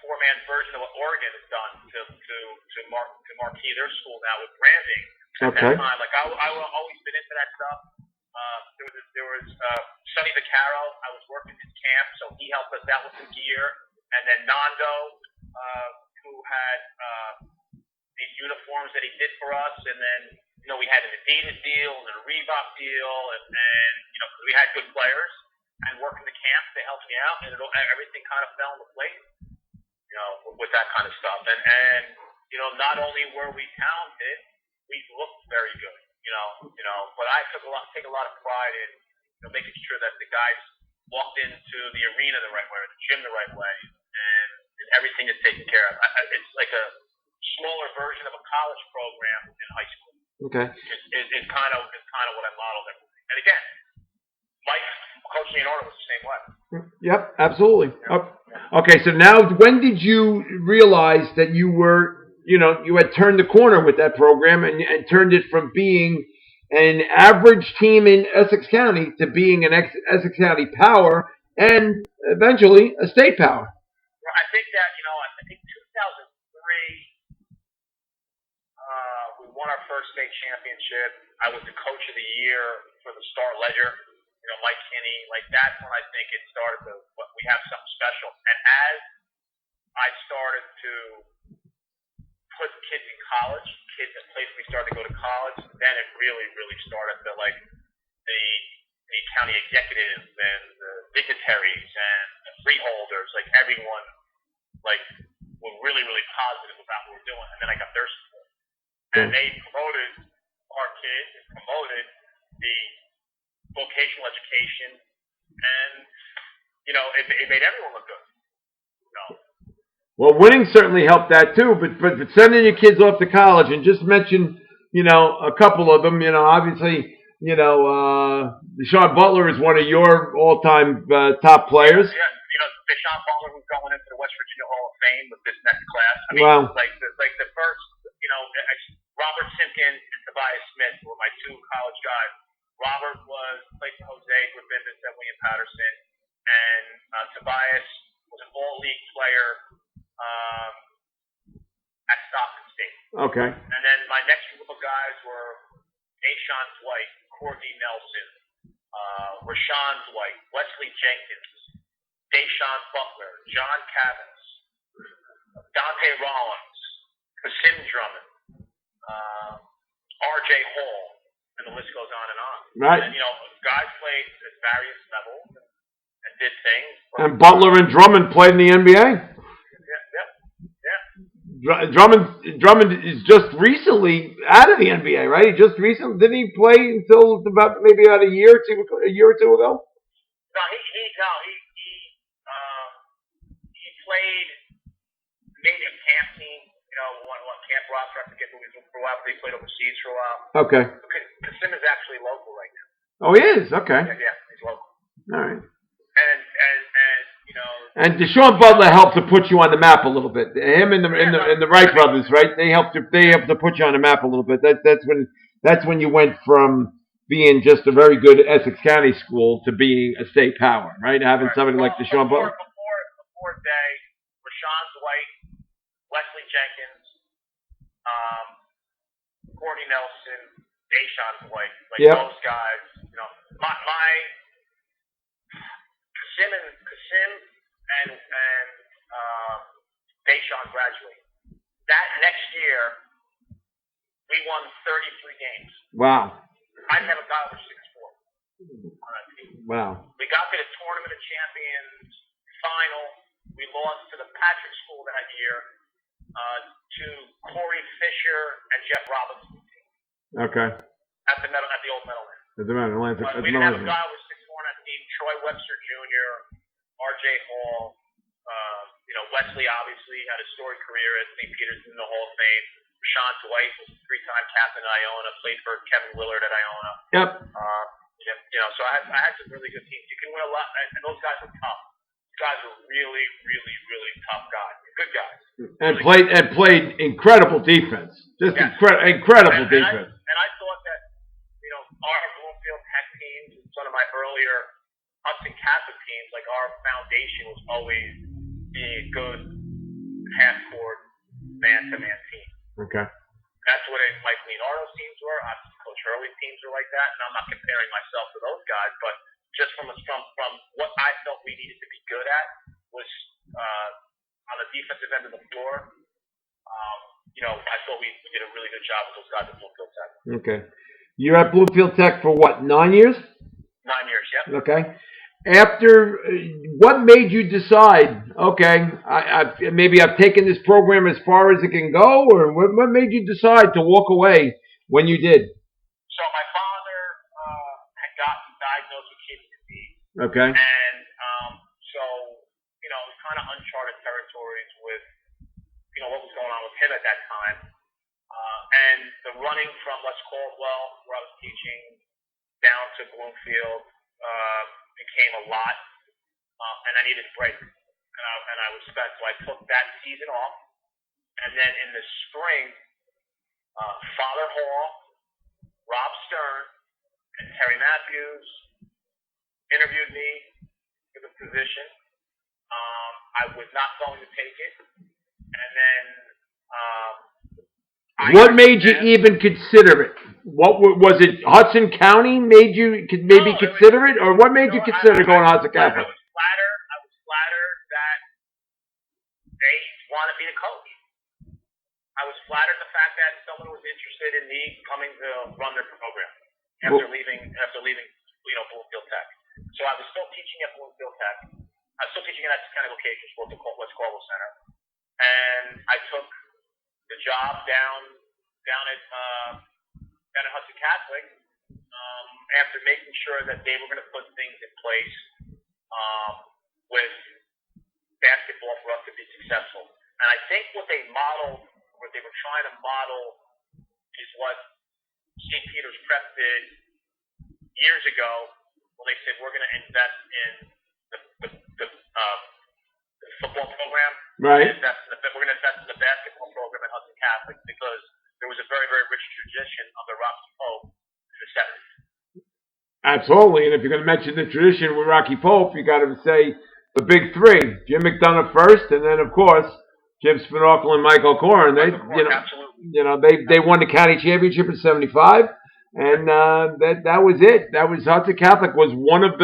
S2: poor man's version of what Oregon has done to marquee their school now with branding.
S1: Okay.
S2: At that time, like I've always been into that stuff. There was Sonny Vaccaro. I was working his camp, so he helped us out with some gear. And then Nando, who had these uniforms that he did for us, and then you know we had an Adidas deal and a Reebok deal, and you know because we had good players. And working the camp, they helped me out, and everything kind of fell into place, you know, with that kind of stuff. And you know, not only were we talented, we looked very good, you know. But I take a lot of pride in, you know, making sure that the guys walked into the arena the right way, or the gym the right way, and everything is taken care of. It's like a smaller version of a college program in high school.
S1: Okay.
S2: It's kind of what I modeled everything. And again, Mike. Coach Leonardo was the same way.
S1: Yep, absolutely. Okay, so now when did you realize that you were, you know, you had turned the corner with that program and turned it from being an average team in Essex County to being an Essex County power and eventually a state power?
S2: Well, I think that, you know, I think 2003, we won our first state championship. I was the coach of the year for the Star Ledger. You know, Mike Kinney, like that's when I think it started to, we have something special. And as I started to put kids in college, kids in places we started to go to college, then it really, really started to like the county executives and the dignitaries and the freeholders, like everyone, like were really, really positive about what we're doing. And then I got their support. And they promoted our kids and promoted the vocational education, and you know, it made everyone look good. You know.
S1: Well, winning certainly helped that too, but sending your kids off to college and just mention, you know, a couple of them. You know, obviously, you know, Deshaun Butler is one of your all-time top players.
S2: Yeah, you know, Deshaun Butler who's going into the West Virginia Hall of Fame with this next class. I mean,
S1: wow.
S2: like the first, you know, Robert Simpkin and Tobias Smith were my two college guys. Robert played for Jose Griffiths at William Patterson, and Tobias was an all-league player at Stockton State.
S1: Okay.
S2: And then my next group of guys were Deshaun Dwight, Courtney Nelson, Rashawn Dwight, Wesley Jenkins, Deshaun Butler, John Cavins, Dante Rollins, Kasim Drummond, R.J. Hall, and the list goes on and on.
S1: Right.
S2: And, guys played at various levels and did things.
S1: And Butler and Drummond played in the NBA.
S2: Yeah.
S1: Drummond is just recently out of the NBA, right? Didn't he play until maybe about a year or two ago?
S2: No, he played maybe a camp team, one camp roster. I forget who he was for a while, but he played overseas for a while.
S1: Okay.
S2: Kasim is actually local right now.
S1: Oh, he is? Okay.
S2: Yeah, he's local.
S1: All right.
S2: And
S1: And Deshaun Butler helped to put you on the map a little bit. Him and the Wright brothers, right? They helped to put you on the map a little bit. That's when you went from being just a very good Essex County school to being a state power, right? Having somebody like Deshaun Butler.
S2: Before day, Rashawn Dwight, Wesley Jenkins, Courtney Nelson, Deshaun Dwight, those guys. My Kasim and Deshaun graduated. That next year, we won 33 games.
S1: Wow.
S2: I never got over 6-4 on that team.
S1: Wow.
S2: We got to the Tournament of Champions final. We lost to the Patrick School that year to Corey Fisher and Jeff Robinson.
S1: Okay.
S2: At the old Meadowlands.
S1: At the Meadowlands.
S2: We didn't have a guy over 6-4 on that team. Troy Webster Jr., R.J. Hall, Wesley obviously had a storied career at St. Peter's in the Hall of Fame. Rashawn Dwight was a 3-time captain at Iona, played for Kevin Willard at Iona.
S1: Yep.
S2: So I had some really good teams. You can win a lot, and those guys were tough. These guys were really, really, really tough guys. Good guys.
S1: And played incredible defense. Just incredible defense.
S2: And I thought that, our Bloomfield Tech teams, some of my earlier Hudson Catholic teams, like our foundation was always being a good half-court man-to-man team.
S1: Okay.
S2: That's what Mike Leonardo's teams were. Obviously, Coach Hurley's teams were like that, and I'm not comparing myself to those guys, but just from what I felt we needed to be good at was on the defensive end of the floor. I thought we did a really good job with those guys at Bloomfield Tech.
S1: Okay. You're at Bloomfield Tech for what, 9 years?
S2: 9 years, yep.
S1: Okay. After, what made you decide, okay, maybe I've taken this program as far as it can go, or what made you decide to walk away when you did?
S2: So my father had gotten diagnosed with kidney disease.
S1: Okay.
S2: And so, it was kind of uncharted territories with, what was going on with him at that time. And the running from West Caldwell, where I was teaching, down to Bloomfield, became a lot, and I needed a break, and I was spent. So I took that season off, and then in the spring, Father Hall, Rob Stern, and Terry Matthews interviewed me for the position. I was not going to take it, and then
S1: what made you even consider it? What was it? Hudson County made you maybe consider it, or what made you consider going to Hudson Catholic?
S2: I was flattered that they wanted me to coach. I was flattered the fact that someone was interested in me coming to run their program after leaving Bloomfield Tech. So I was still teaching at Bloomfield Tech. I was still teaching at Essex County Vocational School at the West Caldwell Center, and I took the job down at Hudson Catholic after making sure that they were going to put things in place with basketball for us to be successful. And I think what they were trying to model is what St. Peter's Prep did years ago when they said we're going to invest in the football program.
S1: Right.
S2: We're going to invest in the basketball program at Hudson Catholic because there was a very, very rich tradition under Rocky Pope in the 70s. Absolutely,
S1: and if you're going to mention the tradition with Rocky Pope, you got to say the big three: Jim McDonough first, and then of course Jim Spinnacle and Michael Corrin. They won the county championship in '75, and that was it. That was Hudson Catholic was one of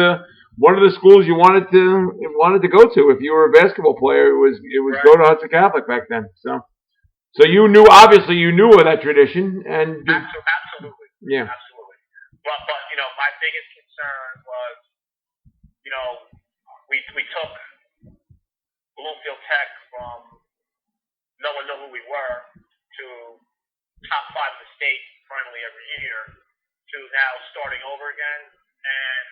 S1: one of the schools you wanted to go to if you were a basketball player. It was
S2: Right.
S1: go to Hudson Catholic back then. So you knew of that tradition and
S2: Absolutely.
S1: yeah.
S2: Absolutely. But my biggest concern was, we took Bloomfield Tech from no one knew who we were to top 5 in the state finally every year to now starting over again. And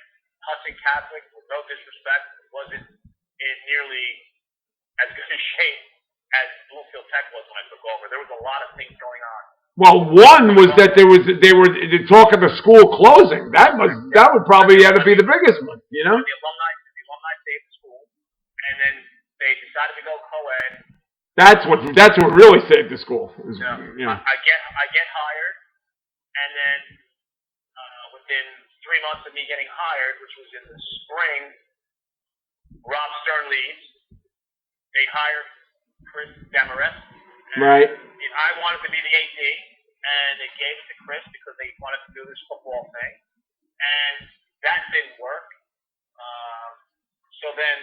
S2: Hudson Catholic, with no disrespect, wasn't in nearly as good a shape as Bloomfield Tech was when I took over. There was a lot of things going on.
S1: Well, one was that they were talk of the school closing. That would probably have to be the biggest one,
S2: The alumni saved the school, and then they decided to go co-ed.
S1: That's what really saved the school.
S2: I get hired, and then within 3 months of me getting hired, which was in the spring, Rob Stern leaves. They hired Chris Demarest.
S1: Right.
S2: I wanted to be the AD, and they gave it to Chris because they wanted to do this football thing, and that didn't work. So then,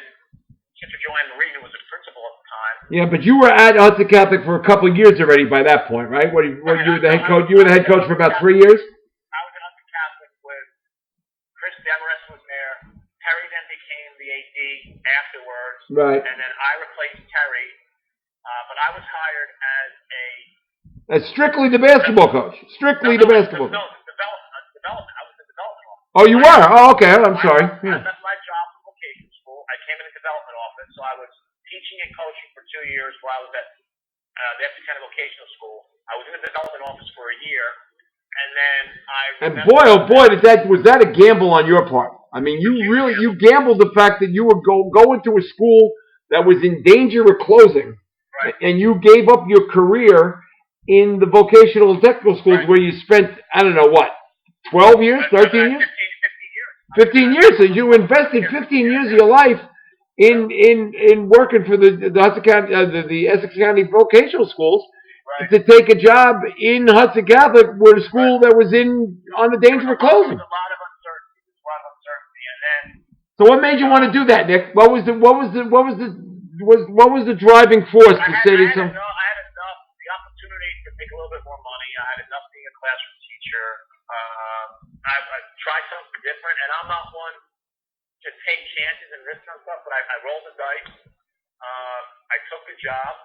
S2: Sister Joanne Mariniello was the principal at the time.
S1: Yeah, but you were at Hudson Catholic for a couple of years already by that point, right? You were the head coach. You were the head coach for about 3 years.
S2: I was at Hudson Catholic with Chris Demarest was there. Terry then became the AD afterwards.
S1: Right.
S2: And then I replaced Terry. But I was hired as
S1: strictly the basketball coach. Strictly the basketball coach.
S2: No, development. I was the development officer.
S1: Oh, you were? Oh, okay. I'm sorry.
S2: I left my job for vocation school. I came in the development office, so I was teaching and coaching for 2 years while I was at the Essex County Vocational School. I was in the development office for a year, and then
S1: And boy, oh boy, was that a gamble on your part? I mean, you gambled the fact that you were going to a school that was in danger of closing.
S2: Right.
S1: And you gave up your career in the vocational and technical schools where you spent, I don't know what, 12 years, 13 years? 15 years. So you invested 15 years of your life in working for the Hudson County, the Essex County vocational schools to take a job in Hudson Catholic, where the school that was on the danger of closing.
S2: There was a lot of uncertainty, and then.
S1: So what made you want to do that, Nick? What was the driving force to say to some?
S2: I had enough the opportunity to make a little bit more money. I had enough being a classroom teacher. I tried something different, and I'm not one to take chances and risk on stuff, but I rolled the dice. I took the job.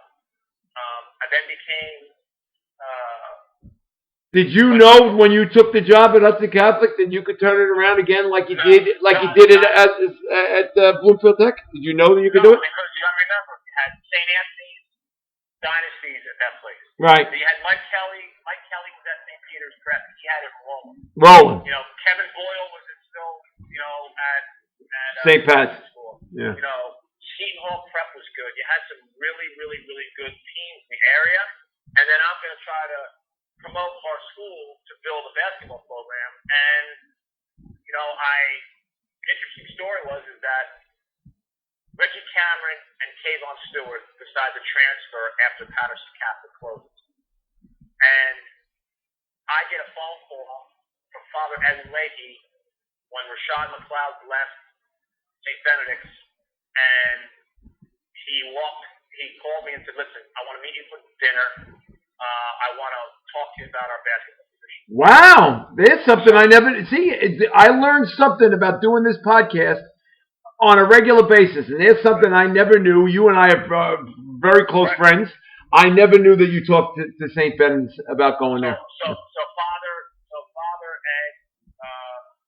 S2: I then became.
S1: Did you know when you took the job at Hudson Catholic that you could turn it around again like you did at Bloomfield Tech? Did you know that you could do it?
S2: Because you gotta remember, you had St. Anthony's dynasties at that place.
S1: Right.
S2: So you had Mike Kelly. Mike Kelly was at St. Peter's Prep. He had it rolling.
S1: Rolling.
S2: Kevin Boyle was still, at
S1: St. Pat's.
S2: School.
S1: Yeah.
S2: Seton Hall Prep was good. You had some really, really, really good teams in the area. And then I'm going to try to promote our school to build a basketball program. And, interesting story is that Ricky Cameron and Kayvon Stewart decided to transfer after Patterson Catholic closes. And I get a phone call from Father Evan Leahy when Rashad McLeod left St. Benedict's, and he called me and said, "Listen, I want to meet you for dinner. I want to talk to you about our basketball position."
S1: Wow, there's something I never see. I learned something about doing this podcast on a regular basis, and there's something I never knew. You and I are very close friends. I never knew that you talked to St. Ben's about going there.
S2: So Father Ed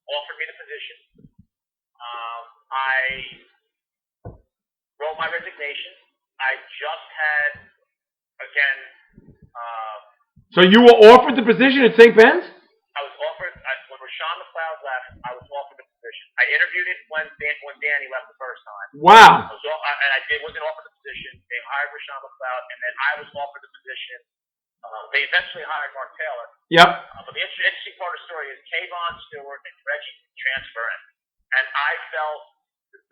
S2: offered me the position. I wrote my resignation. I just had, again. So
S1: you were offered the position at St. Ben's?
S2: I was offered when Rashawn McLeod left. I was offered the position. I interviewed it when Danny left the first time.
S1: Wow.
S2: Wasn't offered the position. They hired Rashawn McLeod, and then I was offered the position. They eventually hired Mark Taylor.
S1: Yep.
S2: But the interesting part of the story is Kayvon Stewart and Reggie transferring, and I felt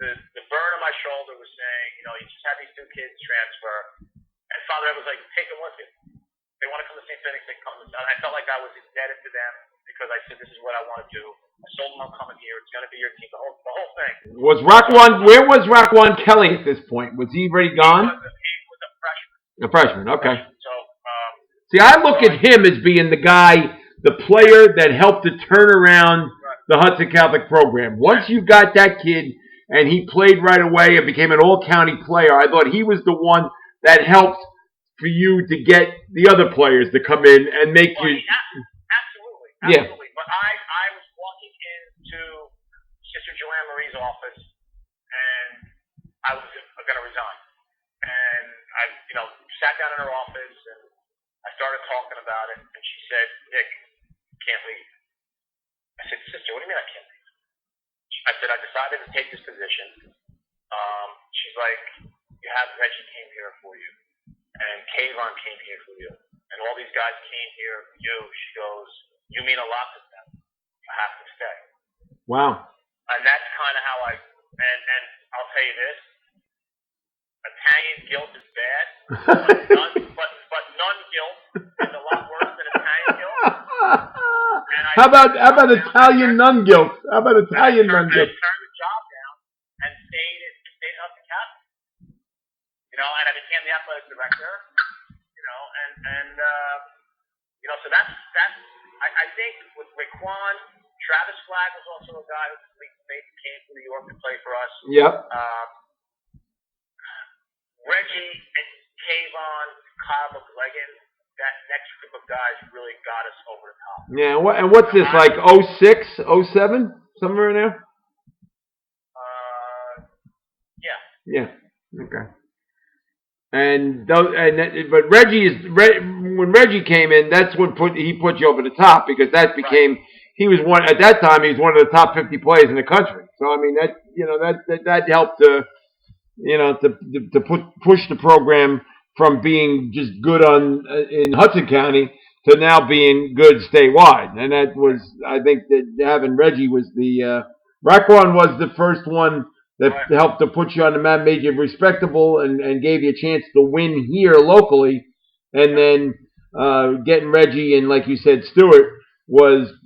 S2: the burn on my shoulder was saying, you just had these 2 kids transfer, and Father Ed was like, "Take them with you." they want to come to St. Phoenix, they come. I felt like I was indebted to them because I said this is what I want to do. I told them I'm coming here. It's going to be your team. The whole thing.
S1: Was Raquan? Where was Raquan Kelly at this point? Was he already gone?
S2: He was a freshman.
S1: A freshman. Okay.
S2: So.
S1: See, I look at him as being the guy, the player that helped to turn around the Hudson Catholic program. Once you got that kid and he played right away and became an all-county player, I thought he was the one that helped for you to get the other players to come in and make you.
S2: Absolutely.
S1: Yeah.
S2: But I was walking into Sister Joanne Marie's office, and I was going to resign. And I, sat down in her office, and I started talking about it, and she said, "Nick, you can't leave." I said, "Sister, what do you mean I can't leave?" I said, "I decided to take this position." She's like, "You have Reggie came here for you, and Kayvon came here for you, and all these guys came here for you." She goes, "You mean a lot to them. You have to stay."
S1: Wow.
S2: And that's kind of how and I'll tell you this, Italian guilt is bad, but none guilt is a lot worse than Italian guilt.
S1: How about Italian nun guilt? How about Italian nun guilt?
S2: I turned the job down and stayed at Hudson Catholic. And I became the athletic director. So that's I think with Raquan, Travis Flagg was also a guy who came from New York to play for us.
S1: Yep.
S2: Reggie and Kayvon, Kyle McLegan, that next group of guys really got us over the top.
S1: Yeah, and what's this, like 06, 07? Somewhere in there?
S2: Yeah.
S1: Yeah, okay. But when Reggie came in, that's when he put you over the top, because that became he was one at that time. He was one of the top 50 players in the country. So I mean that helped to push the program from being just good in Hudson County to now being good statewide. And that was, I think, that having Reggie was Raquan was the first one that helped to put you on the map, made you respectable, and gave you a chance to win here locally. And then getting Reggie and, like you said, Stewart,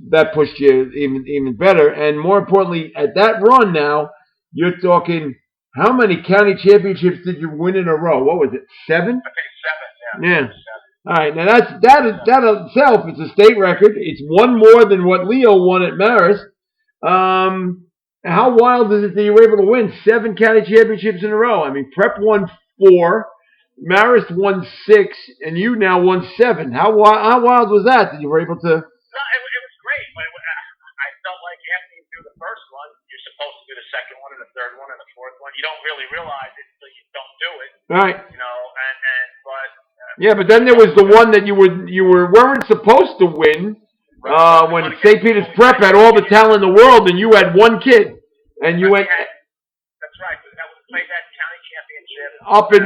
S1: that pushed you even better. And more importantly, at that run now, you're talking, how many county championships did you win in a row? What was it, 7?
S2: I think 7, yeah.
S1: 7. All right, now that itself is a state record. It's one more than what Leo won at Marist. How wild is it that you were able to win 7 county championships in a row? I mean, Prep won 4, Marist won 6, and you now won 7. How wild was that you were able to?
S2: No, it was great. But I felt like after you do the first one, you're supposed to do the second one and the third one and the fourth one. You don't really realize it until you don't do it.
S1: Right.
S2: But.
S1: Yeah, but then there was the one that you weren't supposed to win. When St. Peter's Prep had all the talent in the world, and you had one kid, and you went.
S2: That's right. We played that county championship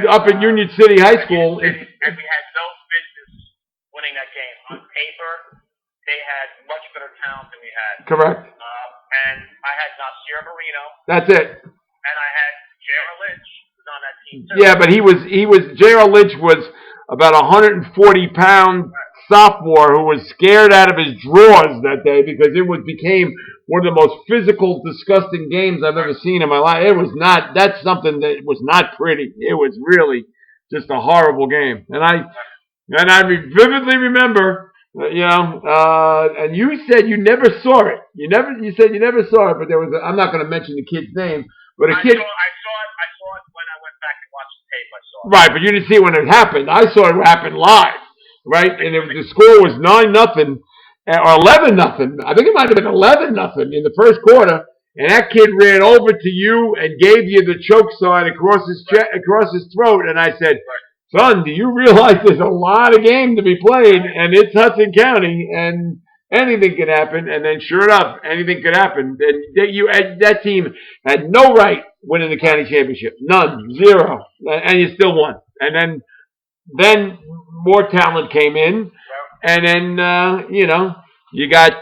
S1: up in Union City High School,
S2: and we had no business winning that game. On paper, they had much better talent than we had.
S1: Correct.
S2: And I had Nasir Marino.
S1: That's it.
S2: And I had J.R. Lynch, who was on that team too.
S1: Yeah, but he was J.R. Lynch was about 140-pound sophomore who was scared out of his drawers that day, because it became one of the most physical, disgusting games I've ever seen in my life. It was not. That's something that was not pretty. It was really just a horrible game, and I vividly remember. And you said you never saw it. You said you never saw it, but there was. I'm not going to mention the kid's name, but a kid.
S2: I saw it when I went back and watched the tape. I saw it.
S1: Right, but you didn't see it when it happened. I saw it happen live. Right, and the score was 9-0 or 11-0. I think it might have been 11-0 in the first quarter, and that kid ran over to you and gave you the choke sign across his throat. And I said, "Son, do you realize there's a lot of game to be played, and it's Hudson County, and anything could happen?" And then, sure enough, anything could happen. And that team had no right winning the county championship, none, 0, and you still won. And then more talent came in, and then you got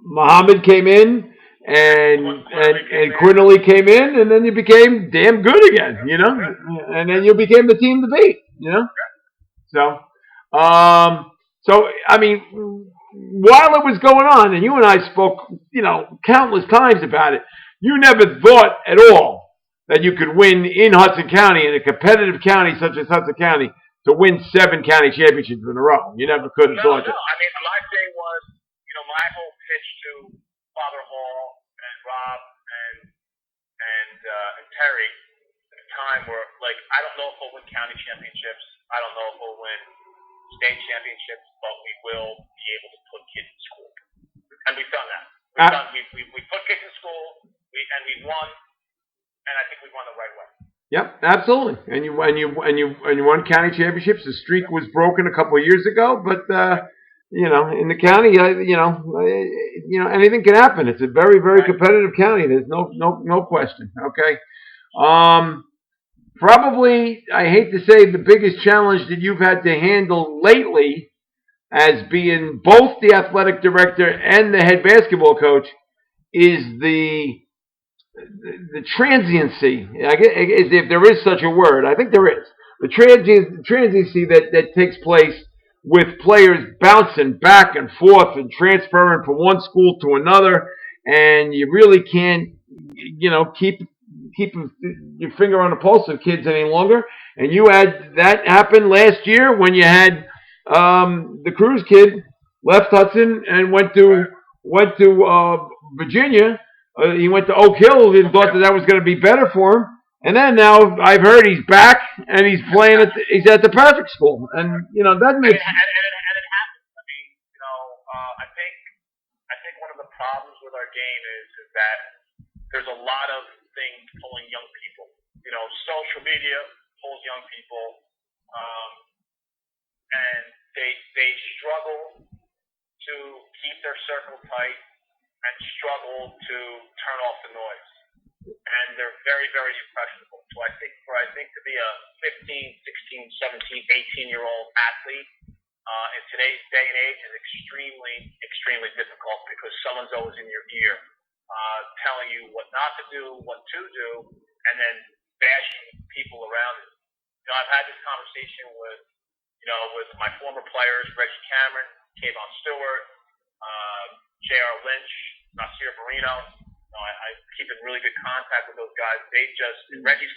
S1: Muhammad came in, and Quinterly came in, and then you became damn good again, and then you became the team to beat. You know. So I mean, while it was going on, and you and I spoke, countless times about it, you never thought at all that you could win in Hudson County, in a competitive county such as Hudson County, to win 7 county championships in a row. You never could have thought that.
S2: I mean, my thing was, my whole pitch to Father Hall and Rob and Terry at the time were like, I don't know if we'll win county championships. I don't know if we'll win state championships, but we will be able to put kids in school, and we've done that. We put kids in school, we won, and I think we won the right way.
S1: Yep, absolutely. And you won county championships. The streak was broken a couple of years ago, but in the county, anything can happen. It's a very, very competitive county. There's no question. Okay. Probably, I hate to say, the biggest challenge that you've had to handle lately, as being both the athletic director and the head basketball coach, is the transiency. I guess, if there is such a word, I think there is. The transiency that takes place with players bouncing back and forth and transferring from one school to another, and you really can't, keep your finger on the pulse of kids any longer. And you had that happen last year when you had the Cruz kid left Hudson and went to Virginia. He went to Oak Hill and thought that was going to be better for him. And then now I've heard he's back and he's playing he's at the Patrick School, and that makes.
S2: And it happens. I mean, I think one of the problems with our game is that there's a lot of things pulling young people. Social media pulls young people, and they struggle to keep their circle tight and struggle to turn off the noise. And they're very, very impressionable. So I think to be a 15, 16, 17, 18-year-old athlete in today's day and age is extremely, extremely difficult, because someone's always in your ear telling you what not to do, what to do, and then bashing people around you. I've had this conversation with my former players, Reggie Cameron, Kayvon Stewart, J.R. Lynch, Nasir Marino. I keep in really good contact with those guys. Reggie's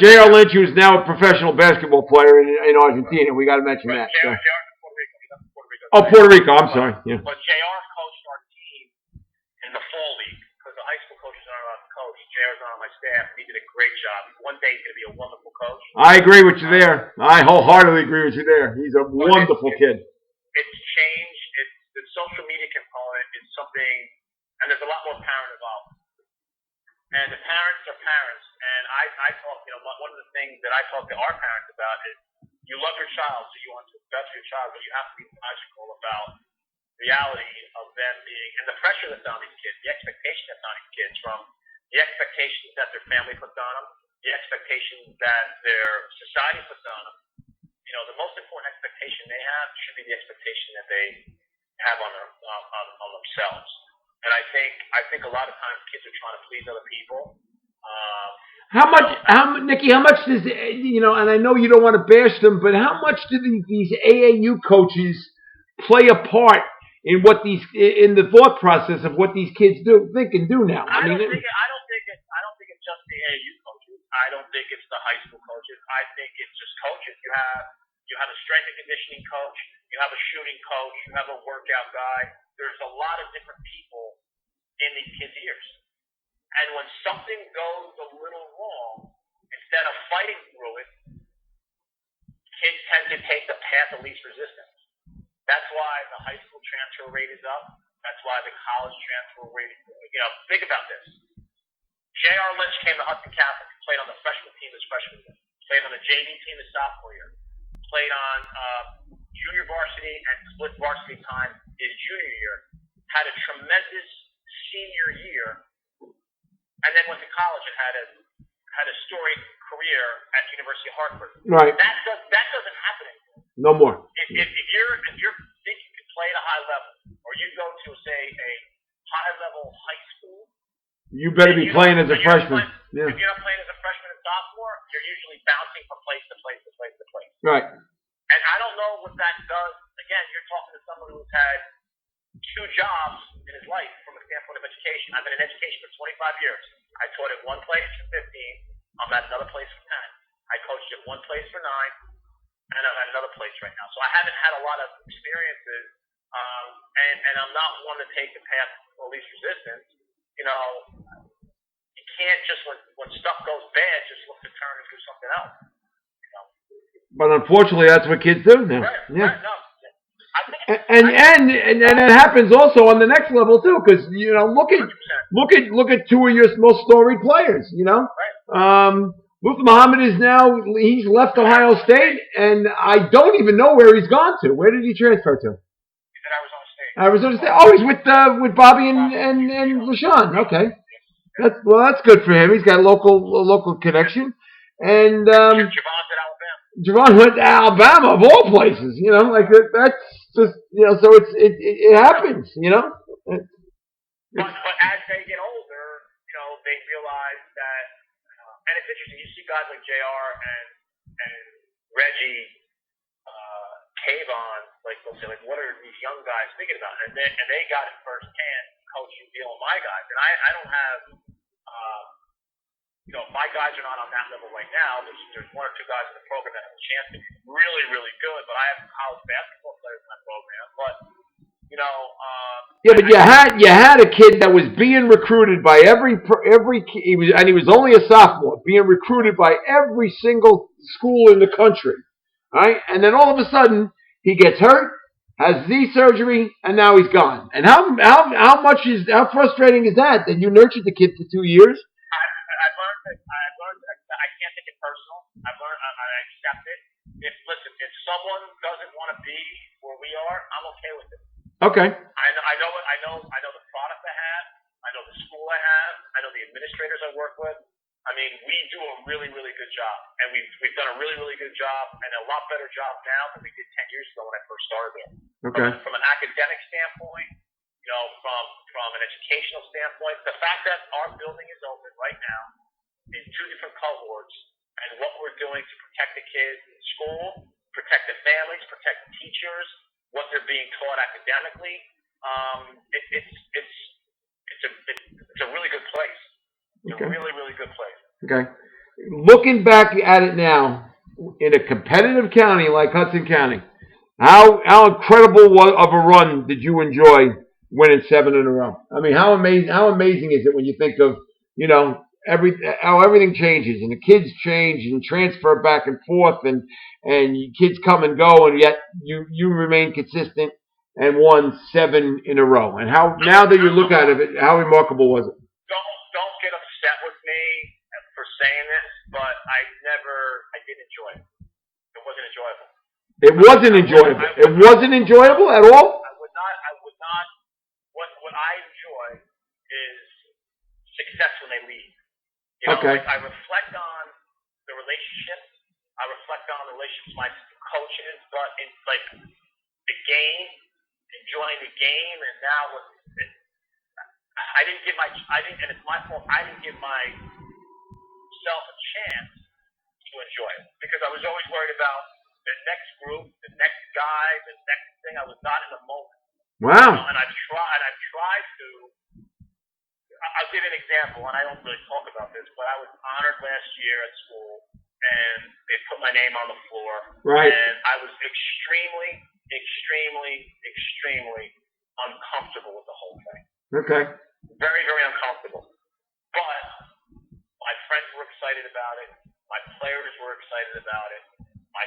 S1: J.R. Lynch, who's now a professional basketball player in Argentina. We got to mention that.
S2: J.R. in Puerto Rico. He's up in Puerto Rico.
S1: Oh, Puerto Rico. I'm sorry. Yeah.
S2: But J.R. coached our team in the fall league, because the high school coaches aren't allowed to coach. J.R.'s on my staff. He did a great job. One day he's going to be a wonderful coach.
S1: I agree with you there. I wholeheartedly agree with you there. He's a wonderful kid.
S2: It's changed. The social media component is something, and there's a lot more parent involvement. And the parents are parents. And I talk, one of the things that I talk to our parents about is, you love your child, so you want to best for your child, but you have to be logical about reality of them being, and the pressure that's on these kids, the expectation that's on these kids, from the expectations that their family puts on them, the expectations that their society puts on them. The most important expectation they have should be the expectation that they have on themselves. And I think a lot of times kids are trying to please other people.
S1: Nicky, how much does, and I know you don't want to bash them, but how much do these AAU coaches play a part in in the thought process of what these kids think and do now?
S2: I don't think it's just the AAU coaches. I don't think it's the high school coaches. I think it's just coaches. You have a strength and conditioning coach, you have a shooting coach, you have a workout guy. There's a lot of different people in these kids' ears. And when something goes a little wrong, instead of fighting through it, kids tend to take the path of least resistance. That's why the high school transfer rate is up. That's why the college transfer rate is up. Think about this. J.R. Lynch came to Hudson Catholic, played on the freshman team his freshman year, played on the JV team his sophomore year, played on junior varsity and split varsity time his junior year, had a tremendous senior year, and then went to college and had a storied career at University of Hartford.
S1: Right.
S2: That doesn't happen anymore.
S1: No more.
S2: If you think you can play at a high level, or you go to say a high level high school,
S1: you better be playing as a freshman.
S2: If you're not playing as a freshman and sophomore, you're usually bouncing from place to place to place to place. jobs in his life from a standpoint of education. I've been in education for 25 years. I taught at one place for 15. I'm at another place for 10. I coached at one place for 9, and I'm at another place right now. So I haven't had a lot of experiences, and I'm not one to take the path of least resistance. You know, you can't just, when stuff goes bad, just look to turn and do something else. You know?
S1: But unfortunately, that's what kids do now.
S2: Right,
S1: yeah.
S2: right, no.
S1: And it happens also on the next level too, because you know, look at two of your most storied players. You know, Luther Muhammad he's left Ohio State, and I don't even know where he's gone to. Where did he transfer to?
S2: He's at Arizona State.
S1: Arizona State. Oh, he's with Bobby and LaShawn. Okay, that's good for him. He's got a local connection, and
S2: Javon's at Alabama.
S1: Javon went to Alabama of all places. You know, like that's just, you know, so it happens. You know.
S2: But as they get older, you know, they realize that, and it's interesting. You see guys like JR and Reggie, Kayvon, like they'll say, like, what are these young guys thinking about? And they got it firsthand, coaching, dealing with my guys. And I don't have, you know, my guys are not on that level right now. There's one or two guys in the program that have a chance to be really, really good. But I have college basketball players in my program. But you know,
S1: yeah, but you had a kid that was being recruited by every he was only a sophomore, being recruited by every single school in the country, right? And then all of a sudden he gets hurt, has knee surgery, and now he's gone. And how frustrating is that you nurtured the kid for 2 years?
S2: I've learned that I can't take it personal. I've learned I accept it. If someone doesn't want to be where we are, I'm okay with it.
S1: Okay.
S2: I know the product I have. I know the school I have. I know the administrators I work with. I mean, we do a really, really good job, and we've done a really, really good job, and a lot better job now than we did 10 years ago when I first started there.
S1: Okay.
S2: From an academic standpoint, you know, from an educational standpoint, the fact that our building is open right now in 2 different cohorts, and what we're doing to protect the kids in school, protect the families, protect the teachers, what they're being taught academically, it's a really good place. It's a really, really good place.
S1: Okay. Looking back at it now, in a competitive county like Hudson County, how incredible of a run did you enjoy winning 7 in a row? I mean, how amazing is it when you think of, you know, how everything changes and the kids change and transfer back and forth and kids come and go, and yet you remain consistent and won 7 in a row. And how, now that you look at it, how remarkable was it?
S2: Don't get upset with me for saying this, but I didn't enjoy it. It wasn't enjoyable.
S1: It wasn't enjoyable. It wasn't enjoyable at all?
S2: I would not. What I enjoy is success when they leave. You know,
S1: okay.
S2: Like I reflect on the relationships. I reflect on the relationships with my coaches, but in like the game, enjoying the game, and now and it's my fault. I didn't give myself a chance to enjoy it because I was always worried about the next group, the next guy, the next thing. I was not in the moment.
S1: Wow.
S2: You know, and I've tried to. I'll give you an example, and I don't really talk about this, but I was honored last year at school, and they put my name on the floor.
S1: Right.
S2: And I was extremely, extremely, extremely uncomfortable with the whole thing.
S1: Okay.
S2: Very, very uncomfortable. But my friends were excited about it. My players were excited about it. My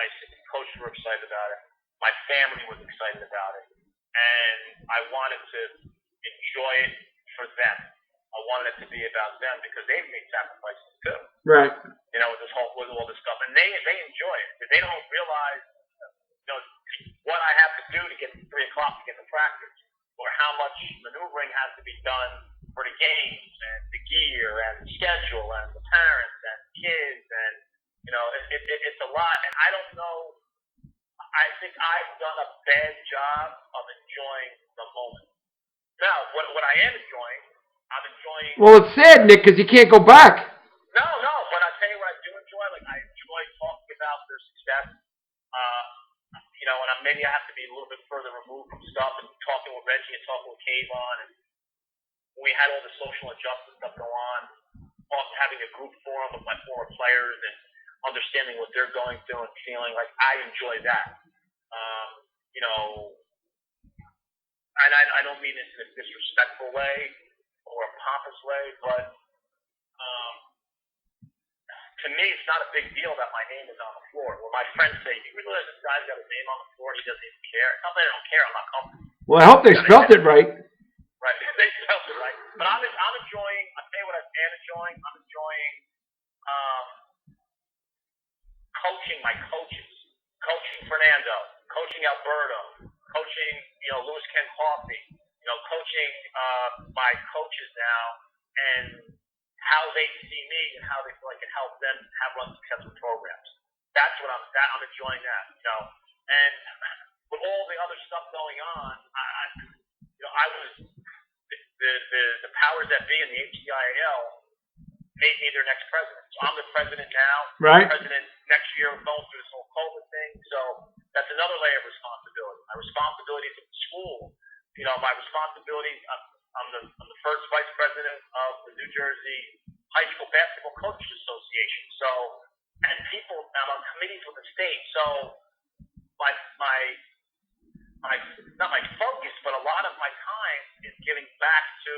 S2: assistant coaches were excited about it. My family was excited about it. And I wanted to enjoy it for them. I wanted it to be about them because they've made sacrifices too.
S1: Right.
S2: You know, with all this stuff, and they enjoy it. They don't realize, you know, what I have to do to get to 3 o'clock to get to practice, or how much maneuvering has to be done for the games and the gear and the schedule and the parents and kids, and you know, it's a lot. And I don't know. I think I've done a bad job of enjoying the moment. Now, what I am enjoying, I'm enjoying.
S1: Well, it's sad, Nick, because you can't go back.
S2: No, but I tell you what I do enjoy. Like I enjoy talking about their success. You and maybe I have to be a little bit further removed from stuff and talking with Reggie and talking with Kayvon, and we had all the social injustice stuff go on, having a group forum with my former players and understanding what they're going through and feeling like I enjoy that. And I don't mean this in a disrespectful way or a pompous way, but to me, it's not a big deal that my name is on the floor. When my friends say, "You realize this guy's got his name on the floor and he doesn't even care?" It's not that I don't care. I'm not comfortable.
S1: Well, I hope they spelt it right.
S2: Right, they spelled it right. But I'm enjoying. I'll tell you what I am enjoying. I'm enjoying coaching my coaches, coaching Fernando, coaching Alberto, coaching Louis Ken Coffey, coaching my coaches now and how they see me and how they feel I can help them run successful programs. That's what I'm enjoying that, And with all the other stuff going on, I was the powers that be in the HCIAL made me their next president. So I'm the president now.
S1: Right.
S2: President next year, going through this whole COVID thing. So that's another layer of responsibility. My responsibilities at the school. My responsibilities. I'm the first vice president of the New Jersey High School Basketball Coaches Association. So, and I'm on committees with the state. So, my not my focus, but a lot of my time is giving back to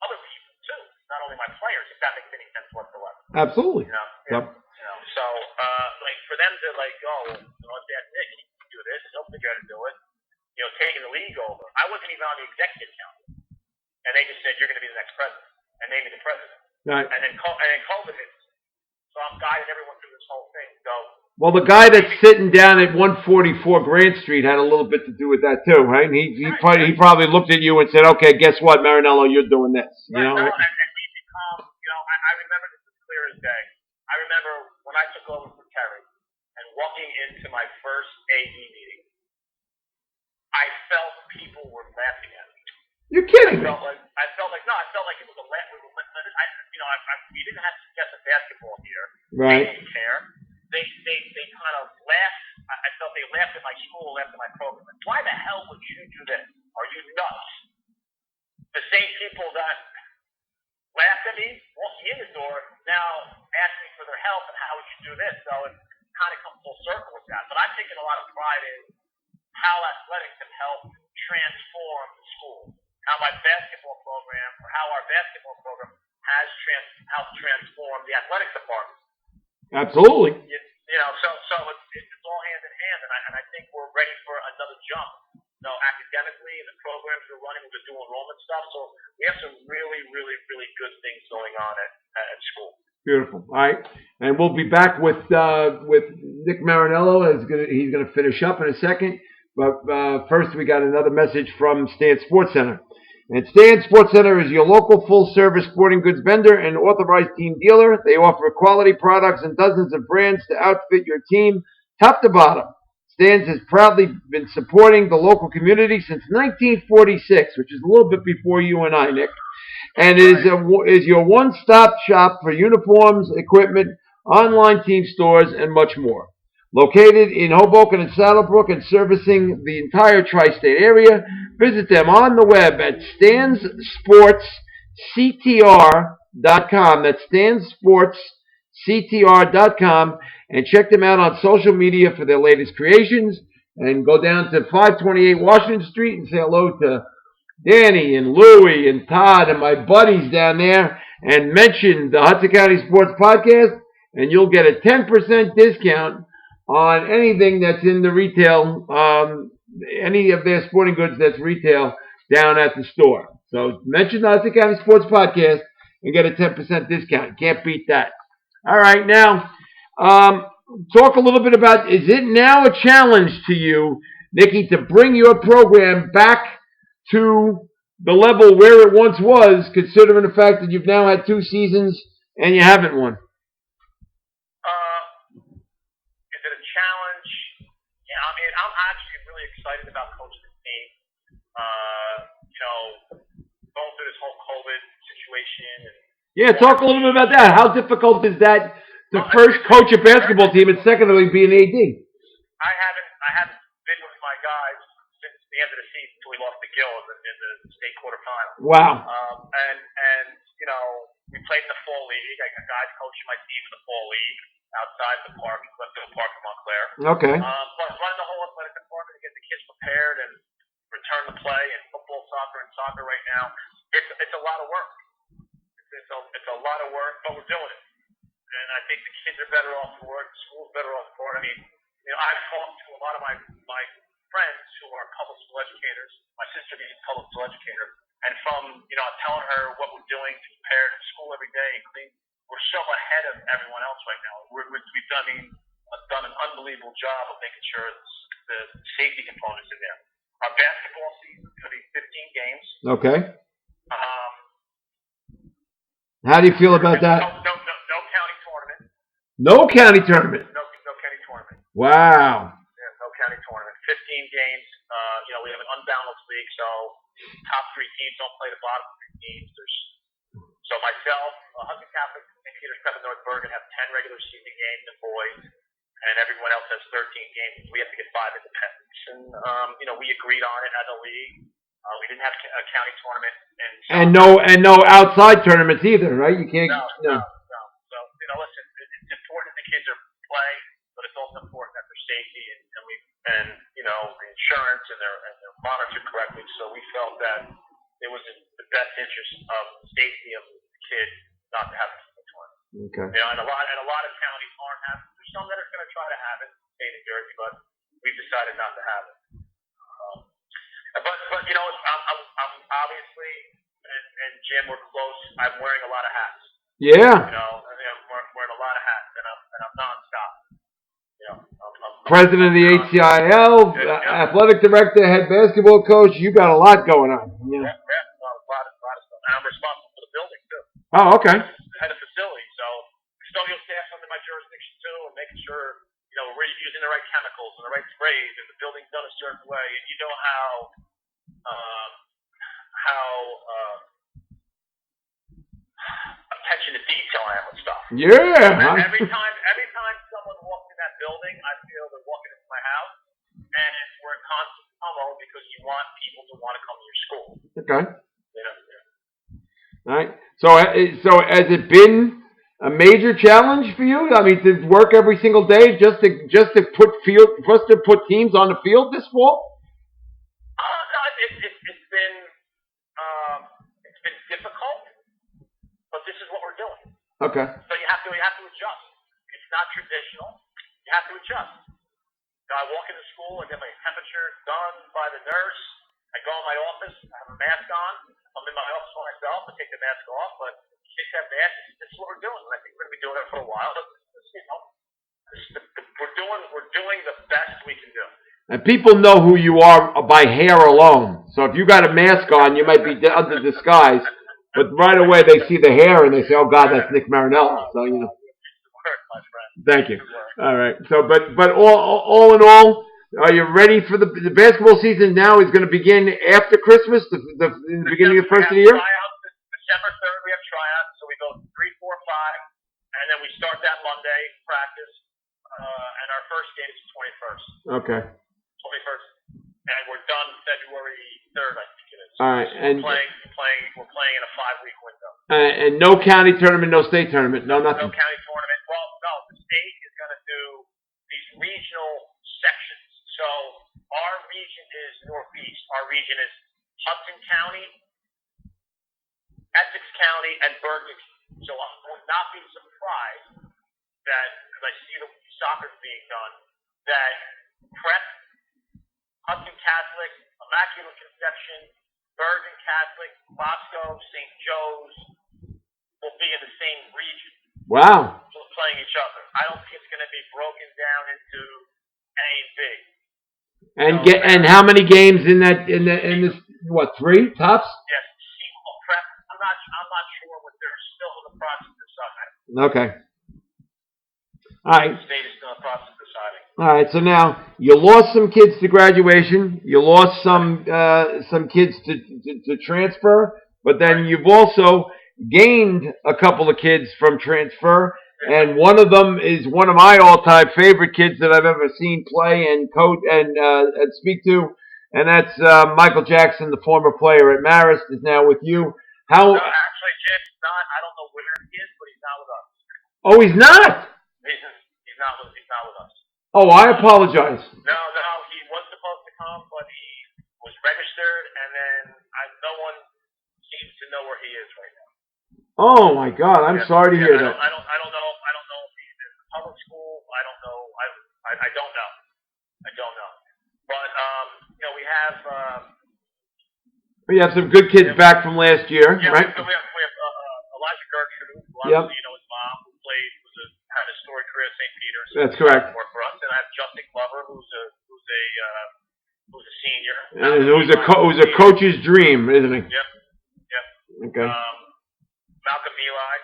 S2: other people too, not only my players. If that makes any sense whatsoever.
S1: Absolutely.
S2: Yep. So like for them to Dad Nick, he can do this. He'll figure out how to do it. Taking the league over. I wasn't even on the executive council, and they just said you're going to be the next president, and made me the president.
S1: Right.
S2: And then COVID hit. So I'm guiding everyone through this whole thing. So.
S1: Well, the guy that's sitting down at 144 Grant Street had a little bit to do with that too, right? And he probably looked at you and said, "Okay, guess what, Mariniello, you're doing this."
S2: Right, and we become, I remember this as clear as day. I remember when I took over for Terry and walking into my first AD meeting, I felt people were laughing at me.
S1: You're kidding me.
S2: I felt like it was a laugh. We didn't have to suggest a basketball here.
S1: Right.
S2: They didn't care. They kind of laughed. I felt they laughed at my school, laughed at my program. Like, why the hell would you do this? Are you nuts? The same people that laughed at me, walking in the door, now ask me for their help and how would you do this? So it kind of comes full circle with that. But I've taken a lot of pride in how athletics have helped transform the school. How my basketball program, or how our basketball program has helped transform the athletics department.
S1: Absolutely.
S2: So it's all hand in hand, and I think we're ready for another jump. Academically, the programs we're running with the dual enrollment stuff. So we have some really, really, really good things going on at school.
S1: Beautiful. All right, and we'll be back with Nick Mariniello. He's gonna finish up in a second, but first we got another message from Stan Sports Center. And Stan Sports Center is your local full-service sporting goods vendor and authorized team dealer. They offer quality products and dozens of brands to outfit your team, top to bottom. Stan's has proudly been supporting the local community since 1946, which is a little bit before you and I, Nick, and is your one-stop shop for uniforms, equipment, online team stores, and much more. Located in Hoboken and Saddlebrook and servicing the entire tri-state area, visit them on the web at stansportsctr.com. That's stansportsctr.com, and check them out on social media for their latest creations. And go down to 528 Washington Street and say hello to Danny and Louie and Todd and my buddies down there, and mention the Hudson County Sports Podcast, and you'll get a 10% discount on anything that's in the retail, any of their sporting goods that's retail down at the store. So mention the Hudson County Sports Podcast and get a 10% discount. Can't beat that. All right, now talk a little bit about, is it now a challenge to you, Nikki, to bring your program back to the level where it once was, considering the fact that you've now had 2 seasons and you haven't won?
S2: I'm actually really excited about coaching the team. Going through this whole COVID situation.
S1: Talk a little bit about that. How difficult is that to first coach a basketball team and secondly be an AD?
S2: I haven't my guys since the end of the season until we lost to Gill in the state quarterfinal.
S1: Wow.
S2: And you know, we played in the fall league. I got guys coaching my team in the fall league outside the park, Glenville Park in Montclair.
S1: Okay.
S2: But running the whole athletic department to get the kids prepared and return to play in football, soccer, and soccer right now, it's a lot of work. It's a lot of work, but we're doing it. And I think the kids are better off for it. The school's better off for it. I mean, you know, I've talked to a lot of my friends who are public school educators. My sister being a public school educator, and from telling her what we're doing to prepare to school every day and clean, we're so ahead of everyone else right now. We've done an unbelievable job of making sure the safety components in there. Our basketball season is going to be 15 games.
S1: Okay. How do you feel about that?
S2: No county tournament.
S1: No county tournament.
S2: No county tournament.
S1: Wow.
S2: Yeah, no county tournament. 15 games. We have an unbalanced league, so top 3 teams don't play the bottom 3 teams. So myself, Hudson Catholic, and Peters Pep and North Bergen have 10 regular season games in boys, and everyone else has 13 games. We have to get 5 independents, and we agreed on it as a league. We didn't have a county tournament,
S1: and no outside tournaments either, right? You can't.
S2: No. So listen, it's important that the kids are playing, but it's also important that their safety and the insurance and they're monitored correctly. So we felt that it was in the best interest of the safety of the kids not to have a tournament.
S1: Okay.
S2: And a lot of counties aren't having. There's some that are going to try to have it in the state of New Jersey, but we've decided not to have it. But I'm obviously, and Jim, we're close. I'm wearing a lot of hats.
S1: Yeah.
S2: I'm wearing a lot of hats, and I'm nonstop. I'm
S1: President of the ACIL, athletic director, head basketball coach. You got a lot going on.
S2: Yeah, a lot of stuff. And I'm responsible for the building too.
S1: Oh, okay.
S2: Head of facility, so custodial staff's under my jurisdiction too, and making sure we're using the right chemicals and the right sprays, and the building's done a certain way. And you know how attention to detail I am with stuff.
S1: Yeah.
S2: Every time someone walks in that building, I feel they're walking into my house, and we're in constant tumult because you want people to want to come to your school.
S1: Okay.
S2: Yeah.
S1: All right. So has it been a major challenge for you? I mean, to work every single day just to put teams on the field this fall?
S2: No, it's been difficult, but this is what we're doing.
S1: Okay.
S2: So you have to adjust. It's not traditional. You have to adjust. I walk into school, I get my temperature done by the nurse. I go in my office, I have a mask on. I'm in my office by myself. I take the mask off, but kids have masks. This is what we're doing. And I think we're going to be doing it for a while. We're doing the best we can do.
S1: And people know who you are by hair alone. So if you got a mask on, you might be under disguise. But right away they see the hair and they say, "Oh God, that's Nick Mariniello." So Thank you. All right. So, but all in all, are you ready for the basketball season? Now is going to begin after Christmas, in the beginning of the first of the year.
S2: December 3rd, we have tryouts. So we go 3, 4, 5, and then we start that Monday practice, and our first game is the 21st.
S1: Okay.
S2: 21st, and we're done February 3rd, I think it is.
S1: All right, and
S2: we're playing in a 5-week window.
S1: And no county tournament, no state tournament, no nothing.
S2: No county tournament. Well, no, the state is going to do these regional sections. So our region is Northeast. Our region is Hudson County, Essex County, and Bergen. So I would not be surprised that, because I see the soccer being done, that Prep, Hudson Catholic, Immaculate Conception, Bergen Catholic, Bosco, St. Joe's will be in the same region.
S1: Wow.
S2: So playing each other. I don't think it's going to be broken down into A and B.
S1: And how many games in this? What, 3 tops?
S2: Yes. Prep. I'm not sure what they're still in the process of deciding.
S1: Okay. All right.
S2: The state is still in the process of deciding.
S1: All right. So now you lost some kids to graduation. You lost some kids to transfer, but then you've also gained a couple of kids from transfer. And one of them is one of my all-time favorite kids that I've ever seen play and coach and speak to, and that's Michael Jackson, the former player at Marist, is now with you. How?
S2: No, actually, Jim's not. I don't know where he is, but he's not with us.
S1: Oh, he's not.
S2: He's not with us.
S1: Oh, I apologize.
S2: No, he was supposed to come, but he was registered, and then no one seems to know where he is right now.
S1: Oh my God, I'm sorry to hear that.
S2: I don't know if he's in public school. I don't know. I don't know. But
S1: we have some good kids back from last year,
S2: yeah,
S1: right?
S2: We have Elijah Gertrude, who obviously you know his mom, who had a storied career at St. Peter's.
S1: That's correct.
S2: Worked for us, and I have Justin Glover, who's a senior.
S1: And who's a coach's dream, isn't he?
S2: Yep.
S1: Okay.
S2: Malcolm Eli.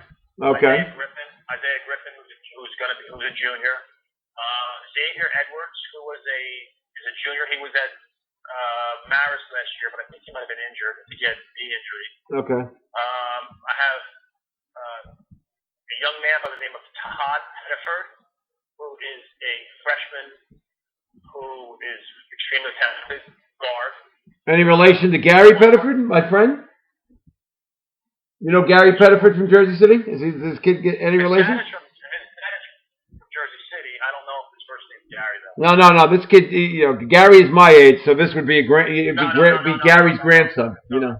S1: Okay.
S2: Isaiah Griffin, who's a junior. Xavier Edwards, who is a junior. He was at Marist last year, but I think he might have been injured. I think he had a knee injury.
S1: Okay.
S2: I have a young man by the name of Todd Pettiford, who is a freshman who is extremely talented guard.
S1: Any relation to Gary Pettiford, my friend? You know Gary Pettiford from Jersey City? Is this kid any relation?
S2: His dad is from Jersey City. I don't know if his first name's Gary though.
S1: No. This kid, Gary is my age, so this would be Gary's grandson.
S2: His dad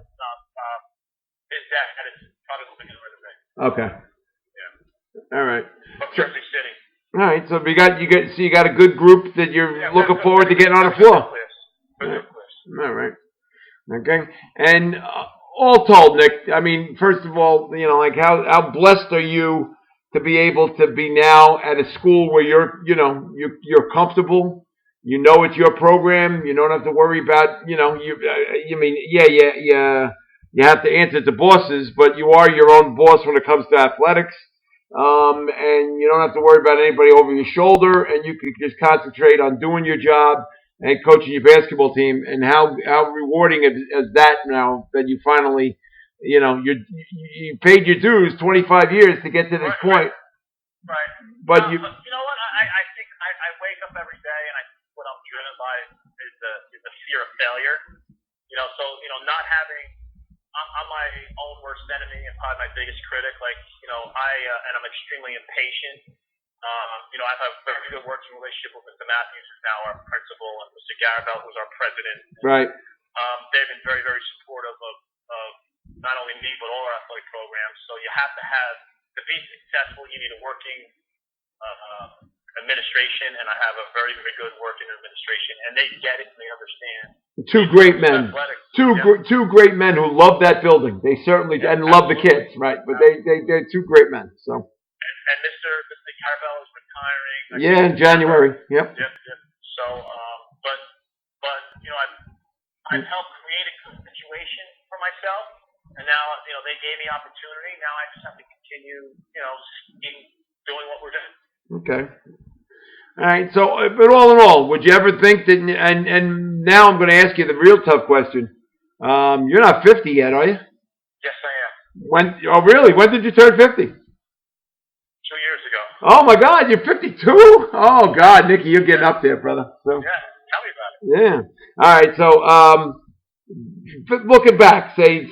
S2: is probably looking at the
S1: Okay.
S2: Yeah.
S1: All right.
S2: From Jersey City.
S1: All right. So you got a good group that you're looking forward to getting on the floor. All right. Okay. And all told, Nick, I mean, first of all, like how blessed are you to be able to be now at a school where you're comfortable, it's your program, you don't have to worry about, you have to answer to bosses, but you are your own boss when it comes to athletics, and you don't have to worry about anybody over your shoulder, and you can just concentrate on doing your job and coaching your basketball team, and how rewarding is that now that you finally, you paid your dues 25 years to get to this point.
S2: Right.
S1: But
S2: you know what? I think I wake up every day and I think what I'm driven by is the fear of failure. So not having I'm my own worst enemy and probably my biggest critic. I'm extremely impatient. I have a very good working relationship with Mr. Matthews, who's now our principal, and Mr. Garabell, who's our president.
S1: Right.
S2: They've been very, very supportive of not only me, but all our athletic programs. So you have to be successful, you need a working administration, and I have a very, very good working administration, and they get it and they understand.
S1: Two great men. Two great men who love that building. They certainly and love the kids, right? But they're two great men. So.
S2: And Mr. Garabell is retiring.
S1: In January. Yep.
S2: So, I've helped create a good situation for myself, and now they gave me opportunity. Now I just have to continue, doing what we're doing. Okay.
S1: All right. So, but all in all, would you ever think that? And now I'm going to ask you the real tough question. You're not 50 yet, are you?
S2: Yes, I am.
S1: When? Oh, really? When did you turn 50?
S2: 2 years ago.
S1: Oh my God, you're 52? Oh God, Nicky, you're getting up there, brother. So.
S2: Yeah, tell me about it.
S1: Yeah. All right. So, looking back, say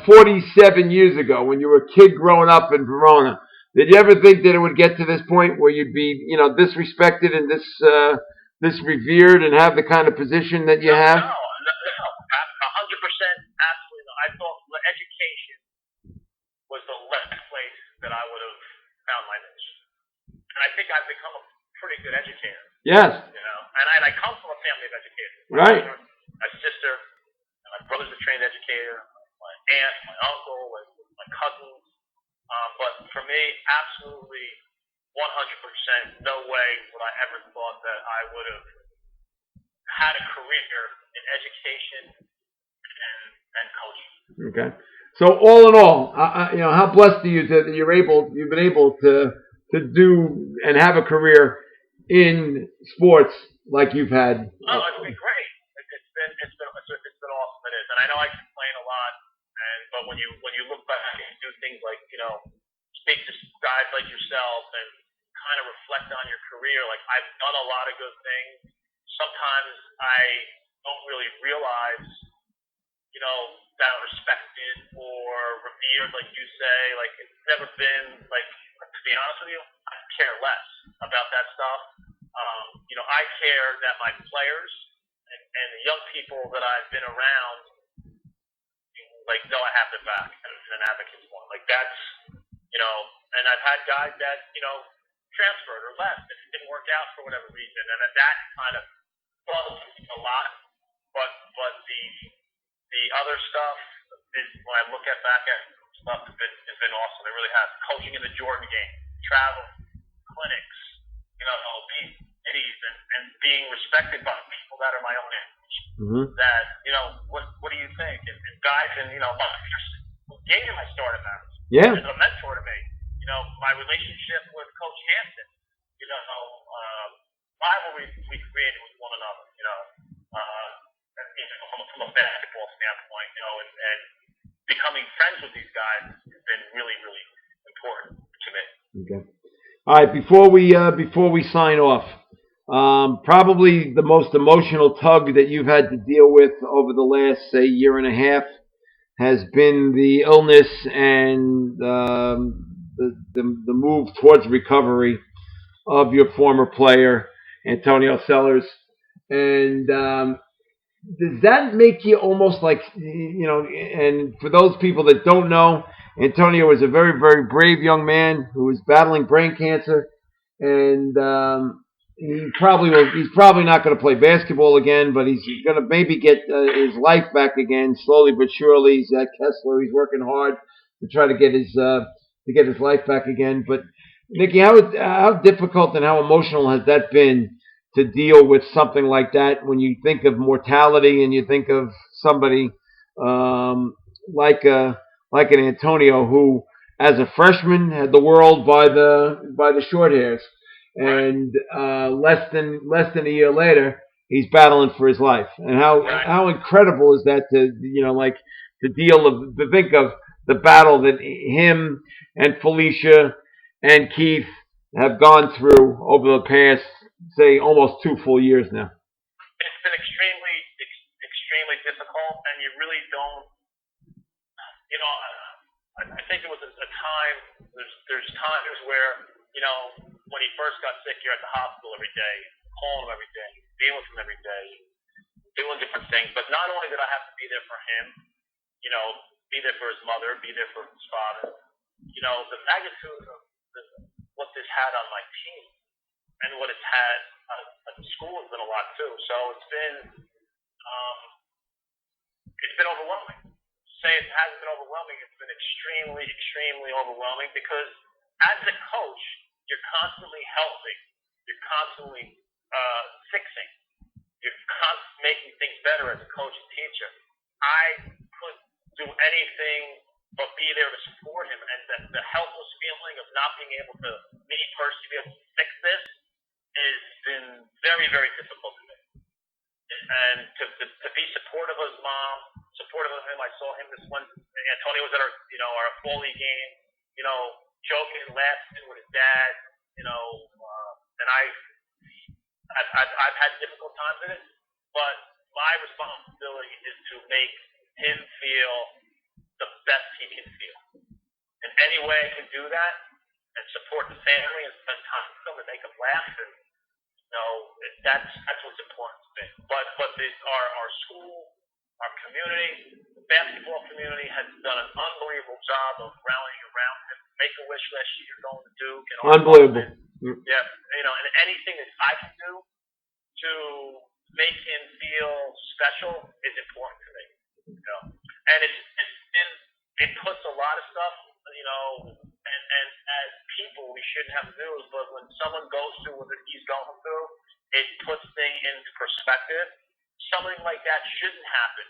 S1: 47 years ago, when you were a kid growing up in Verona, did you ever think that it would get to this point where you'd be this respected and this revered and have the kind of position that you have?
S2: No, 100%, absolutely no. I thought education was the last place that I would have found my niche. And I think I've become a pretty good educator.
S1: Yes.
S2: And I come from a family of educators.
S1: Right.
S2: My sister, and my brother's a trained educator, my aunt, my uncle, my cousins. But for me, absolutely 100%, no way would I ever thought that I would have had a career in education and coaching.
S1: Okay. So all in all, how blessed are you that you've been able to do and have a career in sports like you've had?
S2: Oh, it's been great. It's been awesome. It is, and I know I complain a lot, but when you look back and do things like speak to guys like yourself and like I've done a lot of good things. Sometimes I don't really realize, that I'm respected or revered, like you say. Like it's never been like, to be honest with you, I care less about that stuff. I care that my players and the young people that I've been around, like, know I have their back and an advocate for them. Like that's, and I've had guys that, transferred or left and it didn't work out for whatever reason, and that kind of bothers me a lot. But the other stuff is, when I look back at stuff, has been awesome. It really has. Coaching in the Jordan game, travel, clinics, being cities and being respected by people that are my own age.
S1: Mm-hmm.
S2: That, what do you think? And guys, and Gator, I started marriage.
S1: Yeah.
S2: Is a mentor to me. My relationship with Coach Hampton, rivalry we created with one another, from a basketball standpoint, and becoming friends with these guys has been really, really important to me.
S1: Okay. All right. Before we sign off, probably the most emotional tug that you've had to deal with over the last, say, year and a half has been the illness and the move towards recovery of your former player, Antonio Sellers. And does that make you almost like, and for those people that don't know, Antonio was a very, very brave young man who was battling brain cancer, and he's probably not going to play basketball again, but he's going to maybe get his life back again, slowly but surely. He's at Kessler. He's working hard to try to get his life back again. But Nicky, how difficult and how emotional has that been to deal with something like that when you think of mortality and you think of somebody like an Antonio who, as a freshman, had the world by the short hairs, and less than a year later, he's battling for his life. And how incredible is that to think of the battle that him and Felicia and Keith have gone through over the past, say, almost 2 full years now.
S2: It's been extremely, extremely difficult, and you really don't, I think it was a time, there's times where, when he first got sick, you're at the hospital every day, calling him every day, being with him every day, doing different things. But not only did I have to be there for him, be there for his mother, be there for his father, the magnitude of what this had on my team and what it's had at the school has been a lot too. So it's been overwhelming. Say it hasn't been overwhelming. It's been extremely, extremely overwhelming because as a coach, you're constantly helping. You're constantly fixing. You're constantly making things better as a coach and teacher. I couldn't do anything but be there to support him, and the helpless feeling of not being able to, me personally, be able to fix this has been very, very difficult to me. And to be supportive of his mom, supportive of him. I saw him this one. Antonio was at our fall league game, joking and laughing with his dad, and I've had difficult times in it, but my responsibility is to make him feel the best he can feel. In any way I can do that and support the family and spend time with them and make them laugh, and that's what's important to me. But our school, our community, the basketball community has done an unbelievable job of rallying around him. Make-A-Wish last year, going to Duke, and
S1: unbelievable.
S2: Yeah, and anything that I can do to make him feel special is important to me. And it puts a lot of stuff, and as people we shouldn't have to do it, but when someone goes through what he's going through, it puts things into perspective. Something like that shouldn't happen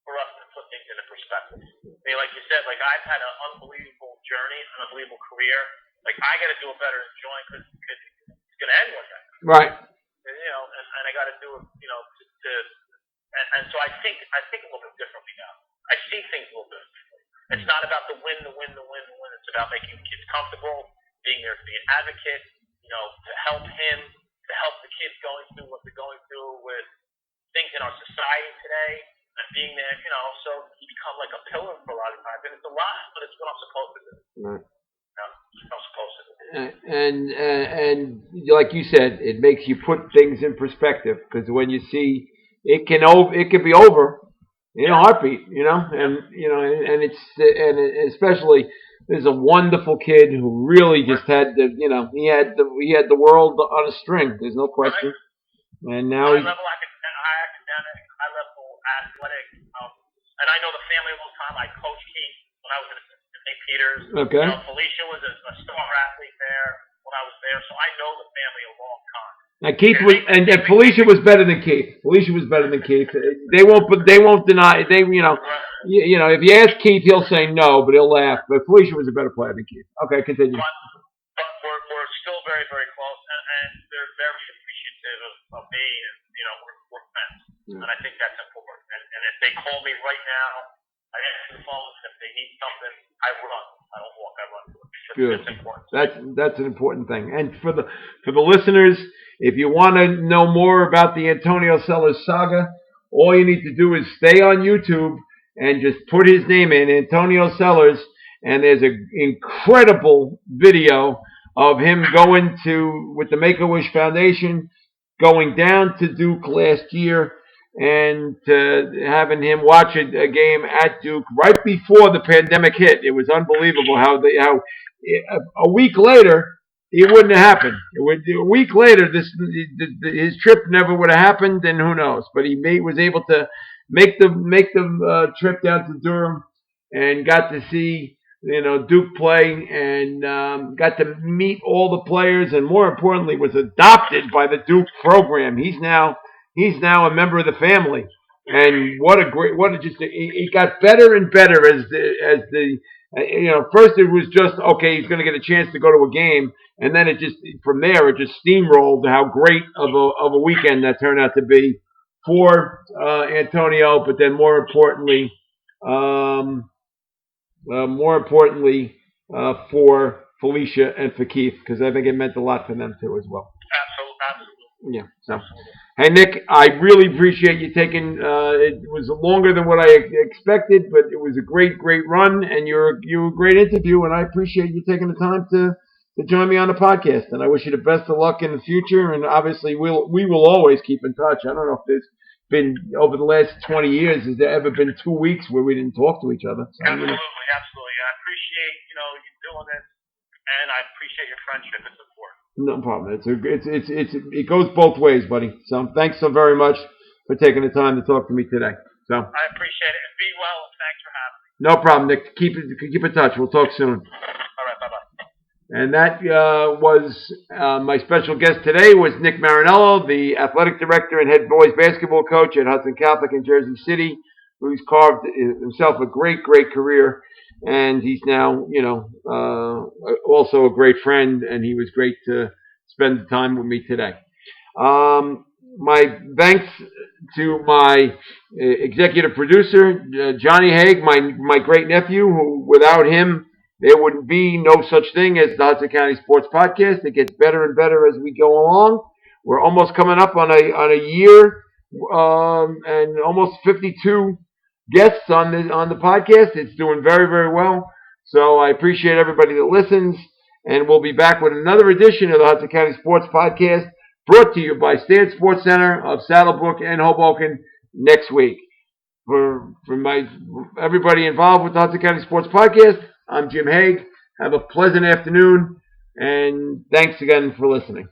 S2: for us to put things into perspective. I mean, like you said, like I've had an unbelievable journey, an unbelievable career. Like I got to do it better than Join because it's going to end one day.
S1: Right.
S2: And I got to do it, and so I think a little bit differently now. I see things a little bit differently. It's not about the win. It's about making the kids comfortable, being there to be an advocate, to help him, to to help the kids going through what they're going through with things in our society today, and being there, so you become like a pillar for a lot of times. And it's a lot, but it's what I'm supposed to do.
S1: Right.
S2: It's what I'm supposed to do.
S1: And like you said, it makes you put things in perspective, because when you see it can be over in a heartbeat, and especially there's a wonderful kid who really just had he had the world on a string. There's no question. And now
S2: high level academic, high level athletic, and I know the family a long time. I coached Keith when I was in St. Peter's.
S1: Okay.
S2: Felicia was a star athlete there when I was there, so I know the family a long time.
S1: And Keith was, and Felicia was better than Keith. Felicia was better than Keith. They won't deny. If you ask Keith, he'll say no, but he'll laugh. But Felicia was a better player than Keith. Okay, continue.
S2: But we're still very, very close, and they're very appreciative of me, and we're friends, and I think that's important. And if they call me right now, I answer the phone. If they need something, I run. I don't walk. I run. That's important.
S1: That's an important thing. And for the listeners, if you want to know more about the Antonio Sellers saga, all you need to do is stay on YouTube and just put his name in, Antonio Sellers, and there's an incredible video of him going with the Make-A-Wish Foundation, going down to Duke last year, and having him watch a game at Duke right before the pandemic hit. It was unbelievable how a week later it wouldn't have happened. A week later, his trip never would have happened, and who knows? But he was able to make the trip down to Durham, and got to see Duke play, and got to meet all the players, and more importantly, was adopted by the Duke program. He's now a member of the family, and it got better and better as the first it was just okay, he's going to get a chance to go to a game, and then from there it just steamrolled how great of a weekend that turned out to be for Antonio, but then more importantly for Felicia and for Keith, because I think it meant a lot for them too as well.
S2: Absolutely.
S1: Yeah. So, hey Nick, I really appreciate you taking. It was longer than what I expected, but it was a great run, and you're a great interview, and I appreciate you taking the time to join me on the podcast. And I wish you the best of luck in the future. And obviously, we will always keep in touch. I don't know if there's been over the last 20 years, has there ever been 2 weeks where we didn't talk to each other? So,
S2: absolutely. I appreciate you doing this, and I appreciate your friendship and support.
S1: No problem. It goes both ways, buddy. So thanks so very much for taking the time to talk to me today. So
S2: I appreciate it, and be well, and thanks for having me.
S1: No problem, Nick. Keep in touch. We'll talk soon.
S2: All right, bye-bye.
S1: And that was my special guest today was Nick Mariniello, the athletic director and head boys basketball coach at Hudson Catholic in Jersey City, who's carved himself a great career. And he's now, also a great friend, and he was great to spend the time with me today. My thanks to my executive producer, Johnny Haig, my great nephew, who without him, there would be no such thing as the Hudson County Sports Podcast. It gets better and better as we go along. We're almost coming up on a year, and almost 52 guests on the podcast. It's doing very, very well. So I appreciate everybody that listens, and we'll be back with another edition of the Hudson County Sports Podcast, brought to you by Stan Sports Center of Saddlebrook and Hoboken next week. For everybody involved with the Hudson County Sports Podcast, I'm Jim Haig. Have a pleasant afternoon, and thanks again for listening.